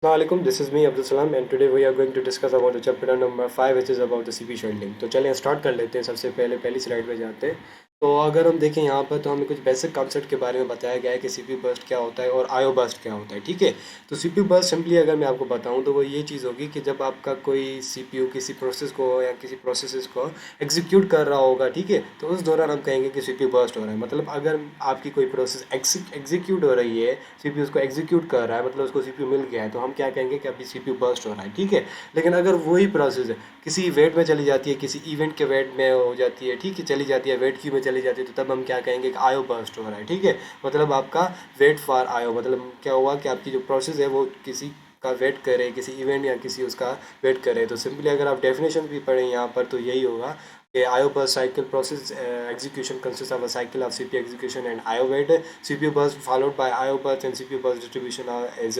Assalamualaikum, this is me Abdul Salam and today we are going to discuss about the chapter number 5 which is about the CP scheduling. तो चलिए start कर लेते हैं। सबसे पहले पहली स्लाइड पे जाते हैं। तो अगर हम देखें यहाँ पर तो हमें कुछ बेसिक कॉन्सेप्ट के बारे में बताया गया है कि सीपीयू बर्स्ट क्या होता है और आईओ बर्स्ट क्या होता है। ठीक है, तो सीपीयू बर्स्ट सिंपली अगर मैं आपको बताऊँ तो वो ये चीज़ होगी कि जब आपका कोई सीपीयू किसी प्रोसेस को या किसी प्रोसेस को एग्जीक्यूट कर रहा होगा, ठीक है, तो उस दौरान हम कहेंगे कि सीपीयू बर्स्ट हो रहा है। मतलब अगर आपकी कोई प्रोसेस एग्जीक्यूट हो रही है, सीपीयू उसको एग्जीक्यूट कर रहा है, मतलब उसको सीपीयू मिल गया है, तो हम क्या कहेंगे कि अभी सीपीयू बर्स्ट हो रहा है। ठीक है, लेकिन अगर वही प्रोसेस है किसी वेट में चली जाती है, किसी इवेंट के वेट में हो जाती है, ठीक है, चली जाती है, वेट क्यू में चली जाती है, तो तब हम क्या कहेंगे कि आयो बर्स्ट हो रहा है। ठीक है, मतलब आपका वेट फॉर आयो, मतलब क्या हुआ कि आपकी जो प्रोसेस है वो किसी का वेट करे, किसी इवेंट या किसी उसका वेट करे। तो सिंपली अगर आप डेफिनेशन भी पढ़ें यहाँ पर तो यही होगा कि IO burst cycle process execution consists of a cycle of CPU execution and IO wait. CPU burst followed by IO burst and CPU burst distribution is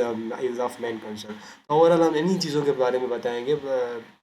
of main concern. तो ओवरऑल हम इन्हीं चीज़ों के बारे में बताएंगे,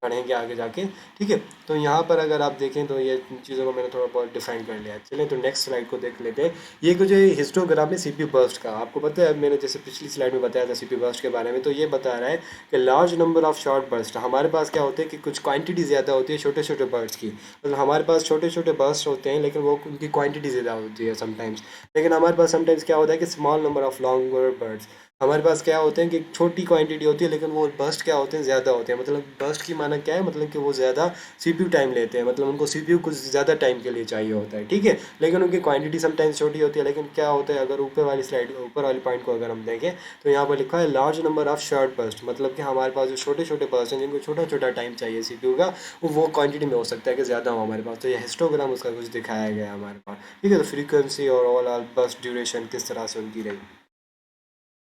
पढ़ेंगे आगे जाके। ठीक है, तो यहाँ पर अगर आप देखें तो ये चीज़ों को मैंने थोड़ा बहुत डिफाइन कर लिया है। चलिए तो नेक्स्ट स्लाइड को देख लेते हैं। ये कुछ हिस्टोग्राम है सीपीयू बर्स्ट का। आपको पता है मैंने जैसे पिछली स्लाइड में बताया था सीपीयू बर्स्ट के बारे में, तो ये बता रहा है कि large number of short burst. हमारे पास क्या होते हैं कि कुछ क्वांटिटी ज़्यादा होती है छोटे छोटे बर्ड्स की, मतलब हमारे पास छोटे छोटे बर्स्ट होते हैं लेकिन वो उनकी क्वांटिटी ज़्यादा होती है समटाइम्स। लेकिन हमारे पास समटाइम्स क्या होता है कि small number of longer birds. हमारे पास क्या होते हैं कि छोटी क्वांटिटी होती है लेकिन वो बर्स्ट क्या होते हैं, ज़्यादा होते हैं। मतलब बर्स्ट की माना क्या है, मतलब कि वो ज़्यादा सीपीयू टाइम लेते हैं, मतलब उनको सीपीयू कुछ ज़्यादा टाइम के लिए चाहिए होता है। ठीक है, लेकिन उनकी क्वांटिटी समटाइम्स छोटी होती है। लेकिन क्या होता है, अगर ऊपर वाली स्लाइड ऊपर वाली पॉइंट को अगर हम देखें तो यहाँ पर लिखा है large number of short burst, मतलब कि हमारे पास जो छोटे छोटे बर्स्ट हैं जिनको छोटा छोटा टाइम चाहिए सीपीयू का, वो क्वांटिटी में हो सकता है कि ज़्यादा हो हमारे पास। तो ये हिस्टोग्राम उसका कुछ दिखाया गया है हमारे पास। ठीक है, तो फ्रीक्वेंसी और ओवरऑल बर्स्ट ड्यूरेशन किस तरह से उनकी रही।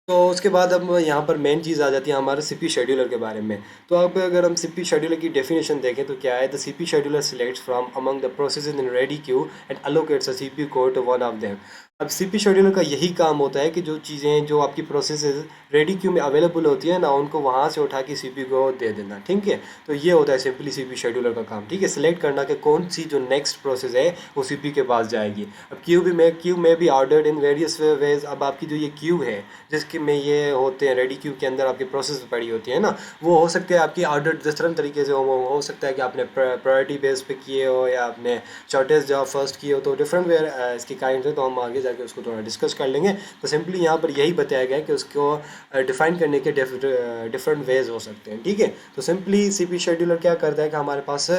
तो उसके बाद अब यहाँ पर मेन चीज़ आ जाती है हमारे सीपी शेड्यूलर के बारे में। तो अब अगर हम सीपी शेड्यूलर की डेफिनेशन देखें तो क्या है, the CPU scheduler selects from among the processes in ready queue and allocates a CPU code to one of them. अब सीपी शेड्यूलर का यही काम होता है कि जो चीज़ें जो आपकी प्रोसेसेस रेडी क्यू में अवेलेबल होती है ना, उनको वहाँ से उठा के सीपीयू को दे देना। ठीक है, तो ये होता है सिंपली सीपी शेड्यूलर का काम। ठीक है, सिलेक्ट करना कि कौन सी जो नेक्स्ट प्रोसेस है वो सीपीयू के पास जाएगी। अब क्यू में भी ऑर्डर्ड इन वेरियस वेज। अब आपकी जो ये क्यू है जिसके में ये होते हैं रेडी क्यू के अंदर आपकी प्रोसेस पड़ी होती है ना, वो हो सकते हैं आपकी ऑर्डर डिफरेंट तरीके से हो सकता है कि आपने प्रायोरिटी बेस पे किए हो या आपने शॉर्टेज जॉब फर्स्ट किए हो, तो डिफरेंट वे इसकी काइंड है। तो हम आगे जाके उसको थोड़ा डिस्कस कर लेंगे। तो सिंपली यहाँ पर यही बताया गया है कि उसको डिफाइन करने के डिफरेंट वेज हो सकते हैं। ठीक है, तो सिंपली सीपी शेड्यूलर क्या करता है कि हमारे पास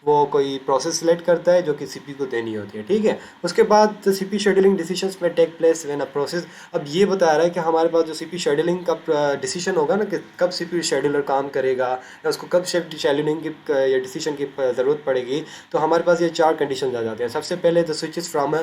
वो कोई प्रोसेस सेलेक्ट करता है जो कि सीपी को देनी होती है। ठीक है, उसके बाद सीपी शेड्यूलिंग डिसीजंस में take place when a process. अब ये बता रहा है कि हमारे पास जो सीपी शेड्यूलिंग का डिसीजन होगा ना कि कब सीपी शेड्यूलर काम करेगा या उसको कब शिफ्ट शेड्यूलिंग की या डिसीजन की ज़रूरत पड़ेगी, तो हमारे पास ये चार कंडीशन आ जाते हैं। सबसे पहले the switches from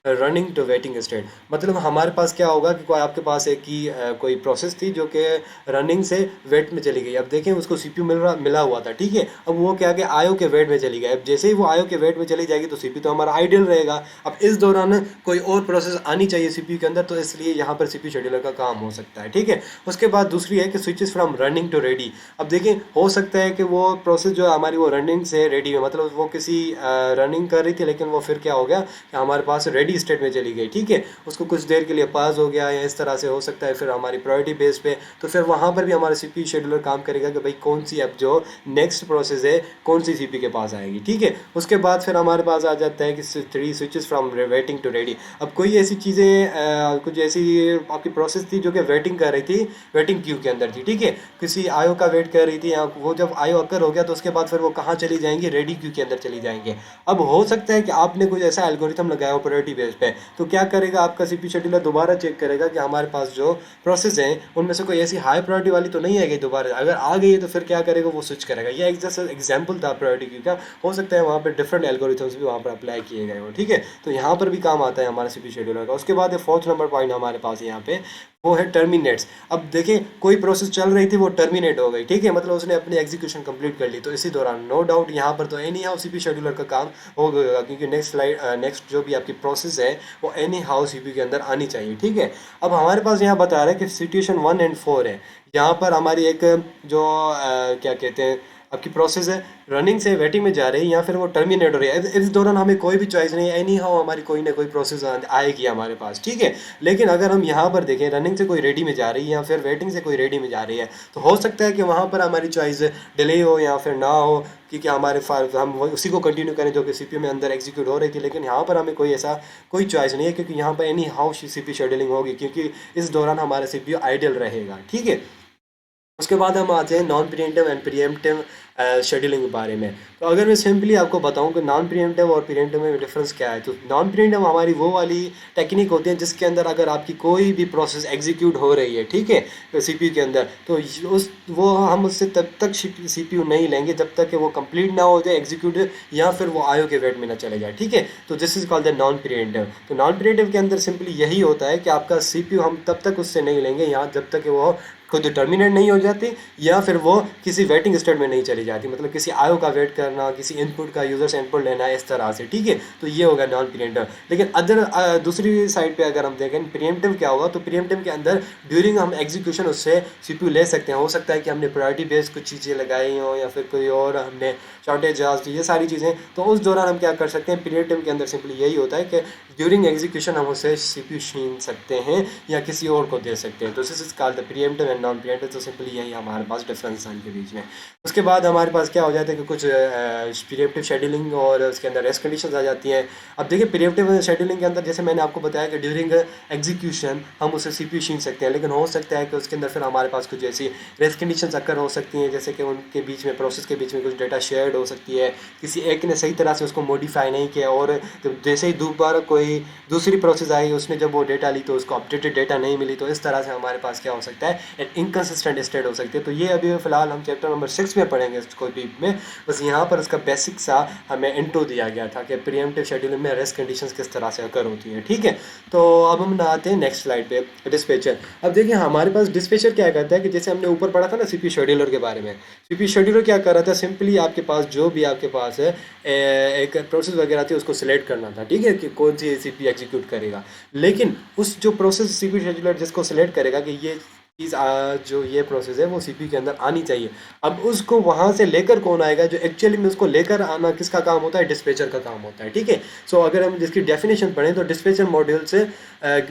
running to waiting state. मतलब हमारे पास क्या होगा कि कोई आपके पास एक ही कोई प्रोसेस थी जो कि रनिंग से वेट में चली गई। अब देखें उसको सीपीयू मिला हुआ था। ठीक है, अब वो क्या कि आयो के वेट में चली गई। अब जैसे ही वो आयो के वेट में चली जाएगी तो सीपीयू तो हमारा आइडियल रहेगा। अब इस दौरान कोई और प्रोसेस आनी चाहिए सीपीयू के अंदर, तो इसलिए यहाँ पर सीपीयू शेड्यूलर का काम हो सकता है। ठीक है, उसके बाद दूसरी है कि switches from running to ready. अब देखिए हो सकता है कि वो प्रोसेस जो है हमारी वो रनिंग से रेडी में, मतलब वो किसी रनिंग कर रही थी लेकिन वो फिर क्या हो गया कि हमारे पास रेडी स्टेट में चली गई। ठीक है, उसको कुछ देर के लिए पास हो गया या इस तरह से हो सकता है फिर हमारी प्रायोरिटी बेस पे, तो फिर वहाँ पर भी हमारा सीपीयू शेड्यूलर काम करेगा कि भाई कौन सी अब जो नेक्स्ट प्रोसेस है कौन सी सीपीयू के पास आएगी। ठीक है, उसके बाद फिर हमारे पास आ जाता है कि three switches from waiting to ready. अब कोई ऐसी चीज़ें कुछ ऐसी आपकी प्रोसेस थी जो कि वेटिंग कर रही थी, वेटिंग क्यू के अंदर थी। ठीक है, किसी आयो का वेट कर रही थी, या वो जब आयो अकर हो गया तो उसके बाद फिर वो कहाँ चली जाएंगी, रेडी क्यू के अंदर चली जाएंगे। अब हो सकता है कि आपने कुछ ऐसा एल्गोरिथम लगाया हो प्रायोरिटी बेस पे, तो क्या करेगा आपका सीपीयू शेड्यूलर दोबारा चेक करेगा कि हमारे पास जो प्रोसेस है उनमें से कोई ऐसी हाई प्रायोरिटी वाली तो नहीं है गई दोबारा। अगर आ गई है तो फिर क्या करेगा, वो स्विच करेगा। ये एक जैसा एग्जाम्पल था प्रायोरिटी क्यू का। हो सकता है वहाँ पर डिफरेंट एल्गोरिथम्स भी वहाँ पर अप्लाई किए गए हो। ठीक है, तो यहाँ पर भी काम आता है हमारा सीपीयू शेड्यूलर का। उसके बाद फोर्थ नंबर पॉइंट हमारे पास यहाँ पे वो है टर्मिनेट्स। अब देखिए कोई प्रोसेस चल रही थी वो टर्मिनेट हो गई। ठीक है, मतलब उसने अपनी एग्जीक्यूशन कंप्लीट कर ली, तो इसी दौरान नो डाउट यहाँ पर तो एनी हाउ सीपीयू शेड्यूलर का काम हो गया, क्योंकि नेक्स्ट जो भी आपकी प्रोसेस है वो एनी हाउ सीपीयू के अंदर आनी चाहिए। ठीक है, अब हमारे पास यहाँ बता रहा है कि सिचुएशन 1 और 4 है। यहाँ पर हमारी एक जो क्या कहते हैं आपकी प्रोसेस है रनिंग से वेटिंग में जा रही है या फिर वो टर्मिनेट हो रही है, इस दौरान हमें कोई भी चॉइस नहीं है, एनी हाउ हमारी कोई ना कोई प्रोसेस आएगी हमारे पास, ठीक है। लेकिन अगर हम यहाँ पर देखें रनिंग से कोई रेडी में जा रही है या फिर वेटिंग से कोई रेडी में जा रही है, तो हो सकता है कि वहाँ पर हमारी चॉइस डिले हो या फिर ना हो, क्योंकि हमारे हम उसी को कंटिन्यू करें जो कि सीपीयू में अंदर एग्जीक्यूट हो रही थी। लेकिन यहाँ पर हमें कोई ऐसा कोई चॉइस नहीं है, क्योंकि यहाँ पर एनी हाउ सीपीयू शेड्यूलिंग होगी, क्योंकि इस दौरान हमारा सीपीयू आइडियल रहेगा, ठीक है। उसके बाद हम आते हैं non pre-emptive and pre-emptive scheduling के बारे में। तो अगर मैं सिंपली आपको बताऊं कि नॉन प्रिएम्प्टिव और प्रिएम्प्टिव में डिफरेंस क्या है, तो नॉन प्रिएम्प्टिव हमारी वो वाली टेक्निक होती है जिसके अंदर अगर आपकी कोई भी प्रोसेस एग्जीक्यूट हो रही है, ठीक है, सीपीयू के अंदर, तो उस वो हम उससे तब तक सीपीयू नहीं लेंगे जब तक कि वो कंप्लीट ना हो जाए एग्जीक्यूट, या फिर वो आईओ के वेट में ना चले जाए, ठीक है। तो this is called the non preemptive. तो नॉन प्रिएम्प्टिव के अंदर सिंपली यही होता है कि आपका सीपीयू हम तब तक उससे नहीं लेंगे यहाँ जब तक कि वो खुद टर्मिनेट नहीं हो जाती या फिर वो किसी वेटिंग स्टेट में नहीं चली जाती, मतलब किसी आयो का वेट करना, किसी इनपुट का यूजर से इनपुट लेना, इस तरह से, ठीक है। तो ये होगा नॉन प्रिएम्प्टिव। लेकिन अदर दूसरी साइड पे अगर हम देखें प्रिएम्प्टिव क्या होगा, तो प्रिएम्प्टिव के अंदर ड्यूरिंग हम एग्जीक्यूशन उससे सीपीयू ले सकते हैं। हो सकता है कि हमने प्रायोरिटी बेस्ड कुछ चीज़ें लगाई हों या फिर कोई और हमने शॉर्टेज ये सारी चीज़ें, तो उस दौरान हम क्या कर सकते हैं, प्रिएम्प्टिव के अंदर सिंपली यही होता है कि ड्यूरिंग एग्जीक्यूशन हम उसे सीपीयू छीन सकते हैं या किसी और को दे सकते हैं। तो this is called the preemptive and non preemptive. तो सिंपली यही हमारे पास डिफरेंस है इनके बीच में। उसके बाद हमारे पास क्या हो जाता है कि कुछ प्रिएम्प्टिव शेड्यूलिंग और उसके अंदर रेस्ट कंडीशंस आ जाती हैं। अब देखिए प्रिएम्प्टिव शेड्यूलिंग के अंदर जैसे मैंने आपको बताया कि ड्यूरिंग एग्जीक्यूशन हम उसे सीपीयू छीन सकते हैं, लेकिन हो सकता है कि उसके अंदर फिर हमारे पास कुछ ऐसी रेस्ट कंडीशंस अक्कर हो सकती हैं, जैसे कि उनके बीच में प्रोसेस के बीच में कुछ डेटा शेयर्ड हो सकती है, किसी एक ने सही तरह से उसको मॉडिफाई नहीं किया, और जैसे ही दोबारा कोई दूसरी प्रोसेस आई उसने जब वो डेटा ली तो उसको अपडेटेड डेटा नहीं मिली, तो इस तरह से हमारे पास क्या हो सकता है, एक इनकन्सिस्टेंट स्टेट हो सकती है। तो ये अभी फ़िलहाल हम चैप्टर नंबर 6 में पढ़ेंगे इसको डीप में, बस यहाँ पर उसका बेसिक सा हमें इंट्रो दिया गया था कि प्रीएम्प्टिव शेड्यूलिंग में रेस्ट कंडीशंस किस तरह से अकर होती हैं, ठीक है। तो अब हम आते हैं नेक्स्ट स्लाइड पे, डिस्पैचर। अब देखिए हमारे पास डिस्पैचर क्या करता है कि जैसे हमने ऊपर पढ़ा था ना सीपीयू शेड्यूलर के बारे में, सीपीयू शेड्यूलर क्या कर रहा था, सिंपली आपके पास जो भी आपके पास है एक प्रोसेस वगैरह थी उसको सिलेक्ट करना था, ठीक है, कि कौन सी सीपीयू एग्जीक्यूट करेगा। लेकिन उस जो प्रोसेस सीपीयू शेड्यूलर जिसको सिलेक्ट करेगा कि ये चीज़ जो ये प्रोसेस है वो सीपीयू के अंदर आनी चाहिए, अब उसको वहाँ से लेकर कौन आएगा, जो एक्चुअली में उसको लेकर आना किसका काम होता है, डिस्पैचर का काम होता है, ठीक है। सो अगर हम जिसकी डेफिनेशन पढ़ें तो डिस्पैचर मॉड्यूल से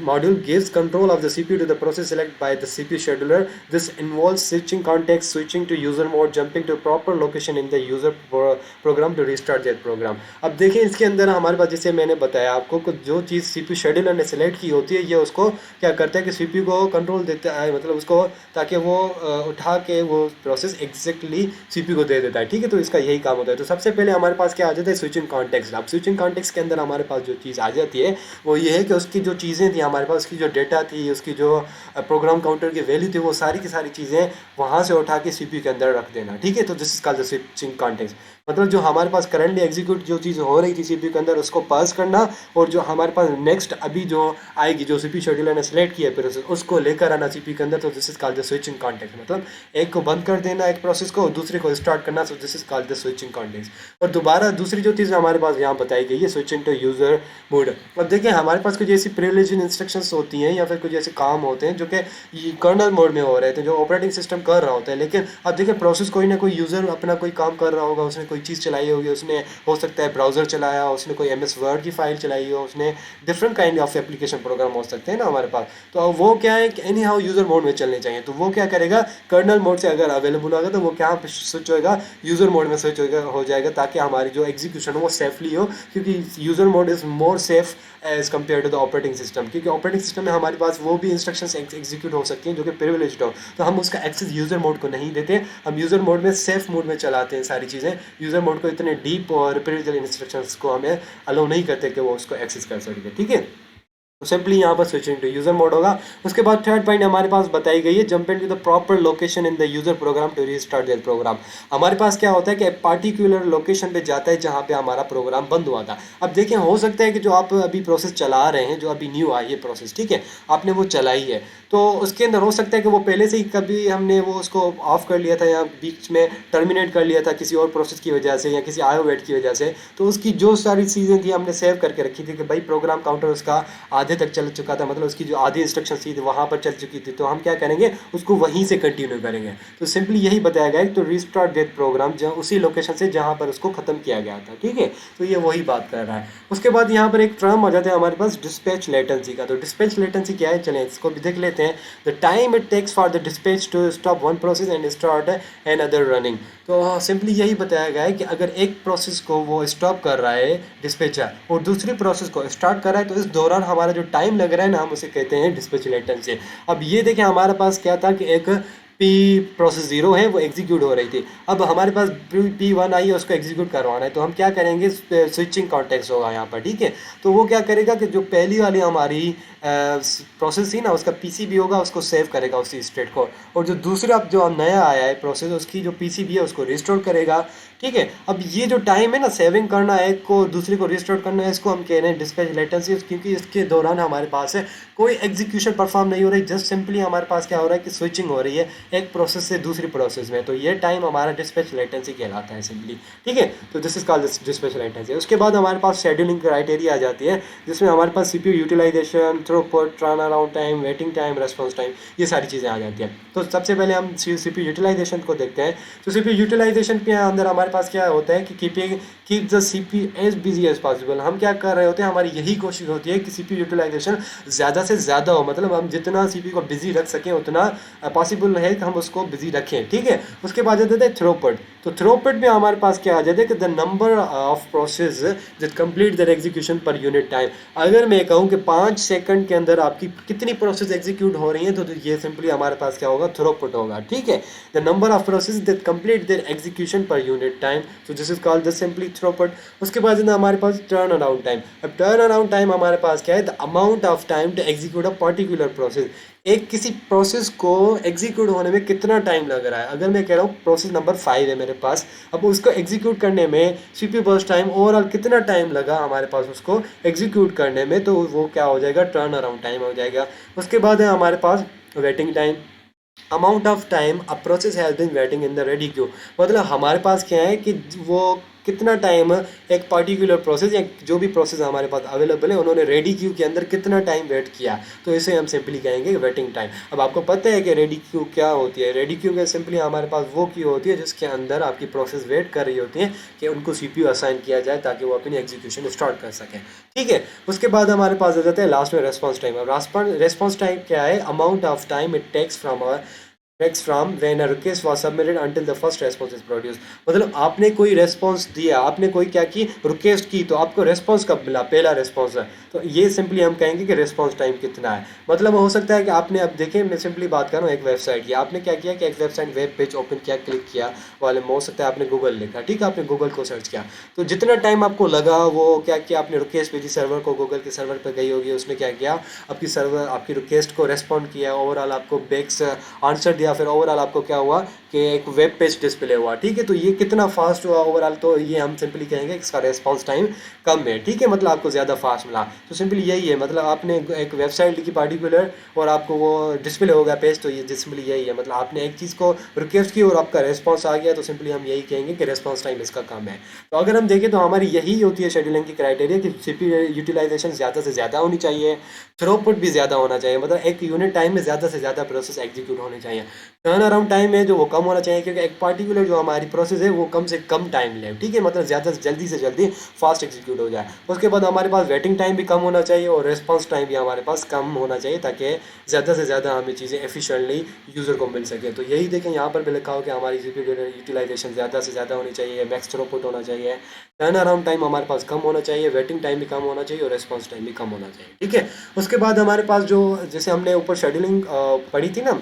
module gives control of the CPU to the process select by the CPU scheduler. This involves switching context, switching to user mode, jumping to proper location in the user program to restart that program. अब देखिए इसके अंदर हमारे पास जैसे मैंने बताया आपको जो चीज़ सीपीयू शेड्यूलर ने सेलेक्ट की होती है, ये उसको क्या करता है कि सीपीयू को कंट्रोल देता है, मतलब उसको, ताकि वो उठा के वो प्रोसेस एग्जैक्टली सीपीयू को दे देता है, ठीक है। तो इसका यही काम होता है। तो सबसे पहले हमारे पास क्या आ जाता है, स्विचिंग कॉन्टेक्स्ट। अब स्विचिंग कॉन्टेक्स्ट के अंदर हमारे पास जो चीज़ आ जाती है वो ये है कि उसकी जो चीज़ें थी हमारे पास, उसकी जो डेटा थी, उसकी जो प्रोग्राम काउंटर की वैल्यू थी, वो सारी की सारी चीज़ें वहाँ से उठा के सीपीयू के अंदर रख देना, ठीक है। तो this is called the switching context, मतलब जो हमारे पास करंटली एग्जीक्यूट जो चीज़ हो रही थी सीपीयू के अंदर उसको पास करना, और जो हमारे पास नेक्स्ट अभी जो आएगी जो सीपीयू शेड्यूलर ने सेलेक्ट किया फिर उसको लेकर आना सीपीयू के अंदर। तो this is called the switching context, मतलब एक को बंद कर देना एक प्रोसेस को, दूसरे को स्टार्ट करना। So this is called the switching context. और दोबारा दूसरी जो चीज़ हमारे पास यहाँ बताई गई है, स्विचिंग टू यूजर मोड। अब देखिए हमारे पास कुछ ऐसी प्रिविलेज्ड इंस्ट्रक्शंस होती हैं या फिर कुछ ऐसे काम होते हैं जो कि कर्नल मोड में हो रहे थे, जो ऑपरेटिंग सिस्टम कर रहा होता है। लेकिन अब देखिए प्रोसेस कोई ना कोई यूज़र अपना कोई काम कर रहा होगा, उसने कोई चीज़ चलाई होगी, उसने हो सकता है ब्राउज़र चलाया, उसने कोई MS वर्ड की फाइल चलाई हो, उसने different kind of application program हो सकते हैं ना हमारे पास। तो अब वो क्या है कि एनी हाउ यूज़र मोड में चलने चाहिए। तो वो क्या करेगा, कर्नल मोड से अगर अवेलेबल होगा तो वो क्या स्विच होगा, यूज़र मोड में स्विच हो जाएगा, ताकि हमारी जो एग्जीक्यूशन हो वो सेफली हो, क्योंकि user mode is more safe as compare to the operating system. क्योंकि ऑपरेटिंग सिस्टम में हमारे पास वो भी इंस्ट्रक्शंस एग्जीक्यूट हो सकती हैं जो कि प्रिविलेज्ड हो, तो हम उसका एक्सेस यूज़र मोड को नहीं देते। हम यूज़र मोड में सेफ मोड में चलाते हैं सारी चीज़ें, यूज़र मोड को इतने डीप और प्रिविलेज्ड इंस्ट्रक्शंस को हमें अलाउ नहीं करते कि वो उसको एक्सेस कर सके, ठीक है। तो सिंपली यहाँ पर स्विचिंग टू यूजर मोड होगा। उसके बाद थर्ड पॉइंट हमारे पास बताई गई है, jump into the proper location in the user program to restart their program. हमारे पास क्या होता है कि पार्टिकुलर लोकेशन पे जाता है जहाँ पे हमारा प्रोग्राम बंद हुआ था। अब देखिए हो सकता है कि जो आप अभी प्रोसेस चला रहे हैं, जो अभी न्यू आई है प्रोसेस, ठीक है, आपने वो चलाई है, तो उसके अंदर हो सकता है कि वो पहले से ही कभी हमने वो उसको ऑफ कर लिया था या बीच में टर्मिनेट कर लिया था किसी और प्रोसेस की वजह से या किसी आयो वेट की वजह से। तो उसकी जो सारी चीज़ें थी हमने सेव करके रखी थी कि भाई प्रोग्राम काउंटर उसका आधे तक चल चुका था, मतलब उसकी जो आधी इंस्ट्रक्शन थी वहाँ पर चल चुकी थी, तो हम क्या करेंगे, उसको वहीं से कंटिन्यू करेंगे। तो सिंपली यही बताया गया है, तो रिस्टार्ट दैट प्रोग्राम जहाँ उसी लोकेशन से जहाँ पर उसको ख़त्म किया गया था, ठीक है। तो ये वही बात कर रहा है। उसके बाद यहाँ पर एक टर्म आ जाता है हमारे पास डिस्पैच लेटेंसी का। तो डिस्पैच लेटेंसी क्या है, चलें इसको भी देख लेते हैं। The time it takes for the dispatch to stop one process and start another running. तो सिंपली यही बताया गया है कि अगर एक प्रोसेस को वो स्टॉप कर रहा है डिस्पैचर और दूसरी प्रोसेस को स्टार्ट कर रहा है, तो इस दौरान हमारा जो टाइम लग रहा है ना, हम उसे कहते हैं डिस्पैच लेटेंसी। अब ये देखें, हमारे पास क्या था कि एक पी प्रोसेस ज़ीरो है, वो एग्जीक्यूट हो रही थी। अब हमारे पास P1 आई है, उसको एग्जीक्यूट करवाना है, तो हम क्या करेंगे, स्विचिंग कॉन्टेक्स्ट होगा यहाँ पर, ठीक है। तो वो क्या करेगा कि जो पहली वाली हमारी प्रोसेस थी ना, उसका पीसीबी होगा, उसको सेव करेगा उसी स्टेट को, और जो दूसरा अब जो नया आया है प्रोसेस, उसकी जो पीसीबी है उसको रिस्टोर करेगा, ठीक है। अब ये जो टाइम है ना, सेविंग करना है एक को, दूसरे को रिस्टोर करना है, इसको हम कह रहे हैं डिस्पैच लेटेंसी, क्योंकि इसके दौरान हमारे पास है कोई एग्जीक्यूशन परफॉर्म नहीं हो रही, जस्ट सिंपली हमारे पास क्या हो रहा है कि स्विचिंग हो रही है एक प्रोसेस से दूसरी प्रोसेस में। तो ये टाइम हमारा डिस्पैच लेटेंसी कहलाता है सिंपली, ठीक है। तो this is called dispatch latency. उसके बाद हमारे पास शेड्यूलिंग क्राइटेरिया आ जाती है, जिसमें हमारे पास CPU utilisation, throughput, turn around time, waiting time, response time, ये सारी चीज़ें आ जाती हैं। तो सबसे पहले हम सीपीयू यूटिलाइजेशन को देखते हैं। तो सीपीयू यूटिलाइजेशन के अंदर हमारे पास क्या होता है कि keep the CPU as busy as possible. हम क्या कर रहे होते हैं, हमारी यही कोशिश होती है कि सीपीयू यूटिलाइजेशन ज़्यादा से ज़्यादा हो, मतलब हम जितना सीपीयू को बिजी रख सकें उतना पॉसिबल है कि हम उसको बिजी रखें, ठीक है। उसके बाद आ जाता है थ्रूपुट। तो थ्रूपुट में हमारे पास क्या आ जाता है कि the number of process that complete their execution per unit time. अगर मैं कहूँ कि 5 सेकंड के अंदर आपकी कितनी प्रोसेस एग्जीक्यूट हो रही हैं, तो ये सिंपली हमारे पास क्या होगा, थ्रूपुट होगा, ठीक है। The number of process that complete their execution per unit time, तो this is called the simply throughput. उसके बाद ना हमारे पास टर्न अराउंड टाइम। अब टर्न अराउंड टाइम हमारे पास क्या है, the amount of time to execute a particular process. एक किसी प्रोसेस को एग्जीक्यूट होने में कितना टाइम लग रहा है। अगर मैं कह रहा हूँ प्रोसेस नंबर 5 है मेरे पास, अब उसको एग्जीक्यूट करने में सीपीयू बर्स्ट टाइम ओवरऑल कितना टाइम लगा हमारे पास उसको एग्जीक्यूट करने में, तो वो क्या हो जाएगा, टर्न अराउंड टाइम हो जाएगा। उसके बाद है हमारे पास waiting time. Amount of time a process has been waiting in the ready queue. मतलब हमारे पास क्या है कि वो कितना टाइम एक पर्टिकुलर प्रोसेस या जो भी प्रोसेस हमारे पास अवेलेबल है, उन्होंने रेडी क्यू के अंदर कितना टाइम वेट किया, तो इसे हम सिंपली कहेंगे वेटिंग टाइम। अब आपको पता है कि रेडी क्यू क्या होती है। रेडी क्यू में सिंपली हमारे पास वो क्यू होती है जिसके अंदर आपकी प्रोसेस वेट कर रही होती है कि उनको सीपीयू असाइन किया जाए ताकि वो अपनी एग्जीक्यूशन स्टार्ट कर सकें, ठीक है। उसके बाद हमारे पास आ जाता है लास्ट में रेस्पॉन्स टाइम। अब रेस्पॉन्स टाइम क्या है, amount of time it takes from when a request was submitted until the first response is produce. मतलब आपने कोई रेस्पॉन्स दिया, आपने कोई क्या की, रिक्वेस्ट की, तो आपको रेस्पॉन्स कब मिला, पहला रेस्पॉन्स है, तो ये सिंपली हम कहेंगे कि रेस्पॉन्स टाइम कितना है। मतलब हो सकता है कि आपने, अब देखें मैं सिंपली बात कर रहा हूँ एक वेबसाइट की, आपने क्या किया कि एक वेबसाइट वेब पेज ओपन किया, क्लिक किया वाले में हो सकता है आपने गूगल लिखा, ठीक है, आपने गूगल को सर्च किया, तो जितना टाइम आपको लगा वो क्या किया, आपने रिक्वेस्ट भेजी सर्वर को, गूगल के सर्वर पर गई होगी, उसने क्या किया, आपकी सर्वर आपकी रिक्वेस्ट को रेस्पॉन्ड किया, ओवरऑल आपको बैक्स आंसर दिया, फिर ओवरऑल आपको क्या हुआ कि एक वेब पेज डिस्प्ले हुआ, ठीक है। तो ये कितना फास्ट हुआ ओवरऑल, तो ये हम सिंपली कहेंगे इसका रेस्पॉन्स टाइम कम है, ठीक है, मतलब आपको ज़्यादा फास्ट मिला। तो सिंपली यही है, मतलब आपने एक वेबसाइट लिखी पार्टिकुलर और आपको वो डिस्प्ले हो गया पेज, तो ये सिंपली यही है, मतलब आपने एक चीज़ को रिक्वेस्ट की और आपका रेस्पॉन्स आ गया, तो सिंपली हम यही कहेंगे कि रेस्पॉन्स टाइम इसका कम है। तो अगर हम देखें तो हमारी यही होती है शेड्यूलिंग की क्राइटेरिया कि सीपीयू यूटिलाइजेशन ज़्यादा से ज़्यादा होनी चाहिए, थ्रूपुट भी ज़्यादा होना चाहिए, मतलब एक यूनिट टाइम में ज़्यादा से ज़्यादा प्रोसेस एग्जीक्यूट होने चाहिए। टर्न अराउंड टाइम है जो वो कम होना चाहिए, क्योंकि एक पार्टिकुलर जो हमारी प्रोसेस है वो कम से कम टाइम ले, ठीक है, मतलब ज़्यादा से जल्दी फास्ट एग्जीक्यूट हो जाए। उसके बाद हमारे पास वेटिंग टाइम भी कम होना चाहिए और रेस्पॉन्स टाइम भी हमारे पास कम होना चाहिए, ताकि ज़्यादा से ज़्यादा हमें चीज़ें एफिशिएंटली यूज़र को मिल सके। तो यही देखें यहाँ पर भी लिखा हो कि हमारी सीपीयू यूटिलाइजेशन ज़्यादा से ज़्यादा होनी चाहिए, मैक्स थ्रूपुट होना चाहिए, टर्न अराउंड टाइम हमारे पास कम होना चाहिए, वेटिंग टाइम भी कम होना चाहिए और रेस्पॉन्स टाइम भी कम होना चाहिए, ठीक है। उसके बाद हमारे पास जो, जैसे हमने ऊपर शेड्यूलिंग पढ़ी थी ना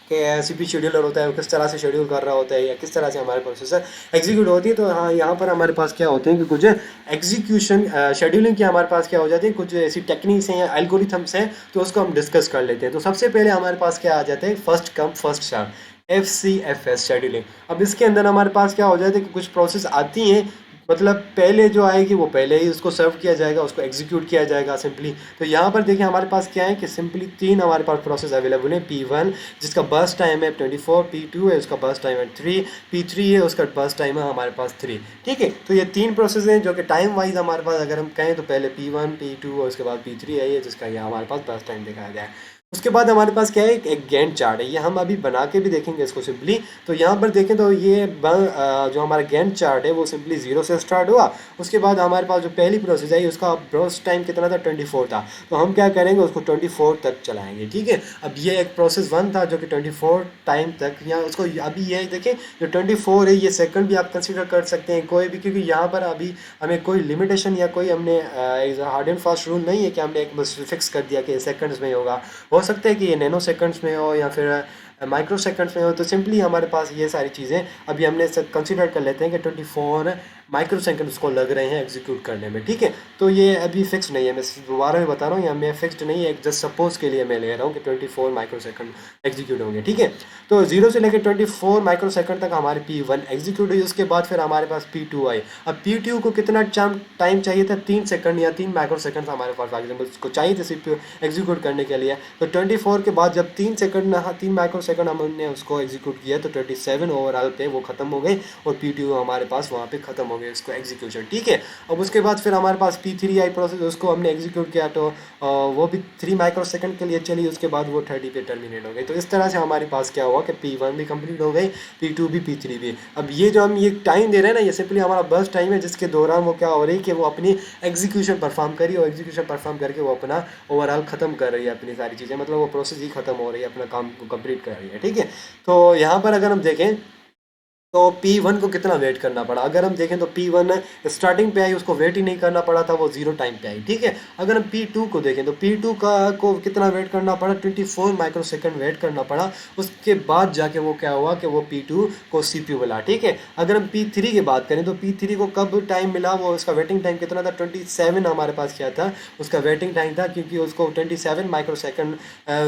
कि सीपीयू शेड्यूलर होता है, वो किस तरह से शेड्यूल कर रहा होता है या किस तरह से हमारे प्रोसेसर एग्जीक्यूट होती है, तो हाँ यहाँ पर हमारे पास क्या होते हैं कि कुछ एग्जीक्यूशन शेड्यूलिंग की हमारे पास क्या हो जाती है, कुछ ऐसी टेक्निक्स हैं या एल्गोरिथम्स हैं, तो उसको हम डिस्कस कर लेते हैं। तो सबसे पहले हमारे पास क्या आ जाता है, first come first serve, FCFS scheduling. अब इसके अंदर हमारे पास क्या हो जाता है कि कुछ प्रोसेस आती हैं मतलब पहले जो आएगी वो पहले ही उसको सर्व किया जाएगा, उसको एग्जीक्यूट किया जाएगा सिंपली। तो यहाँ पर देखिए हमारे पास क्या है कि सिंपली तीन हमारे पास प्रोसेस अवेलेबल है। P1 जिसका बर्स्ट टाइम है 24, P2 है उसका बर्स्ट टाइम है 3, P3 है उसका बर्स्ट टाइम है हमारे पास 3। ठीक है, तो ये तीन प्रोसेस हैं जो कि टाइम वाइज हमारे पास अगर हम कहें तो पहले P1 P2 और उसके बाद P3 है ये, जिसका ये हमारे पास बर्स्ट टाइम दिखाया गया है। उसके बाद हमारे पास क्या है, एक गैंट चार्ट है, ये हम अभी बना के भी देखेंगे इसको सिंपली। तो यहाँ पर देखें तो ये जो हमारा गैंट चार्ट है वो सिंपली 0 से स्टार्ट हुआ। उसके बाद हमारे पास जो पहली प्रोसेस है उसका ब्रोस्ट टाइम कितना था, 24 था। तो हम क्या करेंगे, उसको 24 तक चलाएंगे। ठीक है, अब ये एक प्रोसेस 1 था जो कि 24 टाइम तक, या उसको अभी ये देखें जो 24 है ये सेकंड भी आप कंसिडर कर सकते हैं कोई भी, क्योंकि यहाँ पर अभी हमें कोई लिमिटेशन या कोई हमने हार्ड एंड फास्ट रूल नहीं है कि हमने एक बस फिक्स कर दिया कि सेकंड्स में होगा। हो सकता है कि ये नैनो सेकंड्स में हो या फिर माइक्रो सेकंड्स में हो। तो सिंपली हमारे पास ये सारी चीज़ें अभी हमने कंसिडर कर लेते हैं कि 24 माइक्रो सेकंड उसको लग रहे हैं एग्जीक्यूट करने में। ठीक है, तो ये अभी फिक्स नहीं है, मैं दोबारा भी बता रहा हूँ, या मैं फिक्स्ड नहीं है, जस्ट सपोज के लिए मैं ले रहा हूँ कि 24 माइक्रो सेकंड एग्जीक्यूट होंगे। ठीक है, तो 0 से लेकर 24 माइक्रो सेकंड तक हमारी P1 एग्जीक्यूट हुई। उसके बाद फिर हमारे पास P2 आई। अब P2 को कितना टाइम चाहिए था, 3 सेकंड या 3 माइक्रो सेकंड हमारे पास एग्जाम्पल उसको चाहिए थे CPU एग्जीक्यूट करने के लिए। तो 24 के बाद जब 3 सेकंड 3 माइक्रो सेकंड हमने उसको एग्जीक्यूट किया तो 27 ओवरऑल पे वो खत्म हो गई और P2 हमारे पास वहाँ पे खत्म हो गई उसको एग्जीक्यूशन। ठीक है, अब उसके बाद फिर हमारे पास P3 आई प्रोसेस, उसको हमने एग्जीक्यूट किया तो वो भी 3 माइक्रो सेकंड के लिए चली। उसके बाद वो 30 पे टर्मिनेट हो गई। तो इस तरह से हमारे पास क्या हुआ कि P1 भी कंप्लीट हो गई, P2 भी, P3 भी। अब ये जो हम ये टाइम दे रहे हैं ना, ये सिंपली हमारा बर्स्ट टाइम है जिसके दौरान वो क्या हो रही है कि वो अपनी एग्जीक्यूशन परफॉर्म करी और एग्जीक्यूशन परफॉर्म करके वो अपना ओवरऑल ख़त्म कर रही है अपनी सारी चीज़ें, मतलब वो प्रोसेस ही ख़त्म हो रही है, अपना काम को कंप्लीट कर रही है। ठीक है, तो यहाँ पर अगर हम देखें तो P1 को कितना वेट करना पड़ा, अगर हम देखें तो P1 स्टार्टिंग पे आई, उसको वेट ही नहीं करना पड़ा था, वो 0 टाइम पे आई। ठीक है, अगर हम P2 को देखें तो P2 का को कितना वेट करना पड़ा, 24 माइक्रो सेकंड वेट करना पड़ा। उसके बाद जाके वो क्या हुआ कि वो P2 को CPU मिला। ठीक है, अगर हम P3 की बात करें तो P3 को कब टाइम मिला, वो उसका वेटिंग टाइम कितना था, 27 हमारे पास क्या था, उसका वेटिंग टाइम था, क्योंकि उसको 27 माइक्रो सेकंड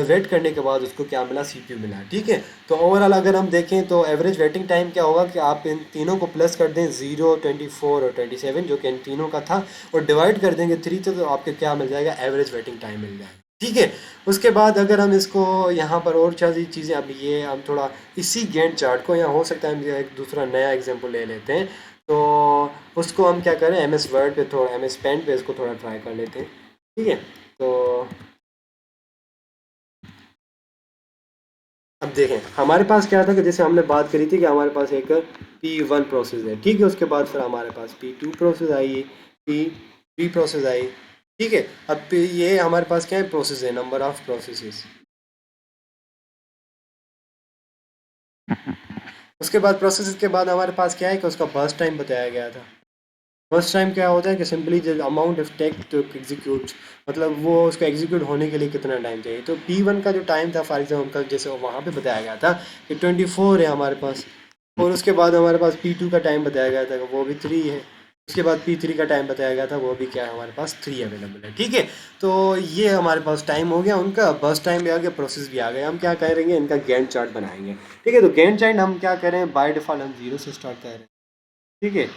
वेट करने के बाद उसको क्या मिला, CPU मिला। ठीक है, तो ओवरऑल अगर हम देखें तो एवरेज वेटिंग टाइम क्या होगा कि आप इन तीनों को प्लस कर दें, 0, 24 और 27 जो कि इन तीनों का था, और डिवाइड कर देंगे 3 से, तो आपके क्या मिल जाएगा, एवरेज वेटिंग टाइम मिल जाएगा। ठीक है, उसके बाद अगर हम इसको यहाँ पर और सारी चीज़ें, अब ये हम थोड़ा इसी गैंट चार्ट को, यहाँ हो सकता है हम एक दूसरा नया एग्जाम्पल ले लेते हैं। तो उसको हम क्या करें, MS वर्ड पे थोड़ा, MS पेंट पे इसको थोड़ा ट्राई कर लेते हैं। ठीक है, तो अब देखें हमारे पास क्या था कि जैसे हमने बात करी थी कि हमारे पास एक P1 प्रोसेस है। ठीक है, उसके बाद फिर हमारे पास P2 process I, P3 process I. ठीक है, अब ये हमारे पास क्या है, प्रोसेस है, नंबर ऑफ प्रोसेसेस। उसके बाद प्रोसेस के बाद हमारे पास क्या है कि उसका बर्स्ट टाइम बताया गया था। फर्स्ट टाइम क्या होता है कि सिंपली जो amount of take to execute, मतलब वो उसको एग्जीक्यूट होने के लिए कितना टाइम चाहिए। तो P1 का जो टाइम था फॉर एग्जाम्पल जैसे वहाँ पे बताया गया था कि 24 है हमारे पास, और उसके बाद हमारे पास P2 का टाइम बताया गया था वो भी 3 है। उसके बाद P3 का टाइम बताया गया था वो भी क्या है, हमारे पास 3 अवेलेबल है। ठीक है, तो ये हमारे पास टाइम हो गया, उनका बस टाइम भी आ गया, प्रोसेस भी आ गया। हम क्या करेंगे, इनका गैंट चार्ट बनाएंगे। ठीक है, तो गैंट चार्ट हम क्या करें, बाय डिफॉल्ट हम 0 से स्टार्ट कर रहे हैं। ठीक है,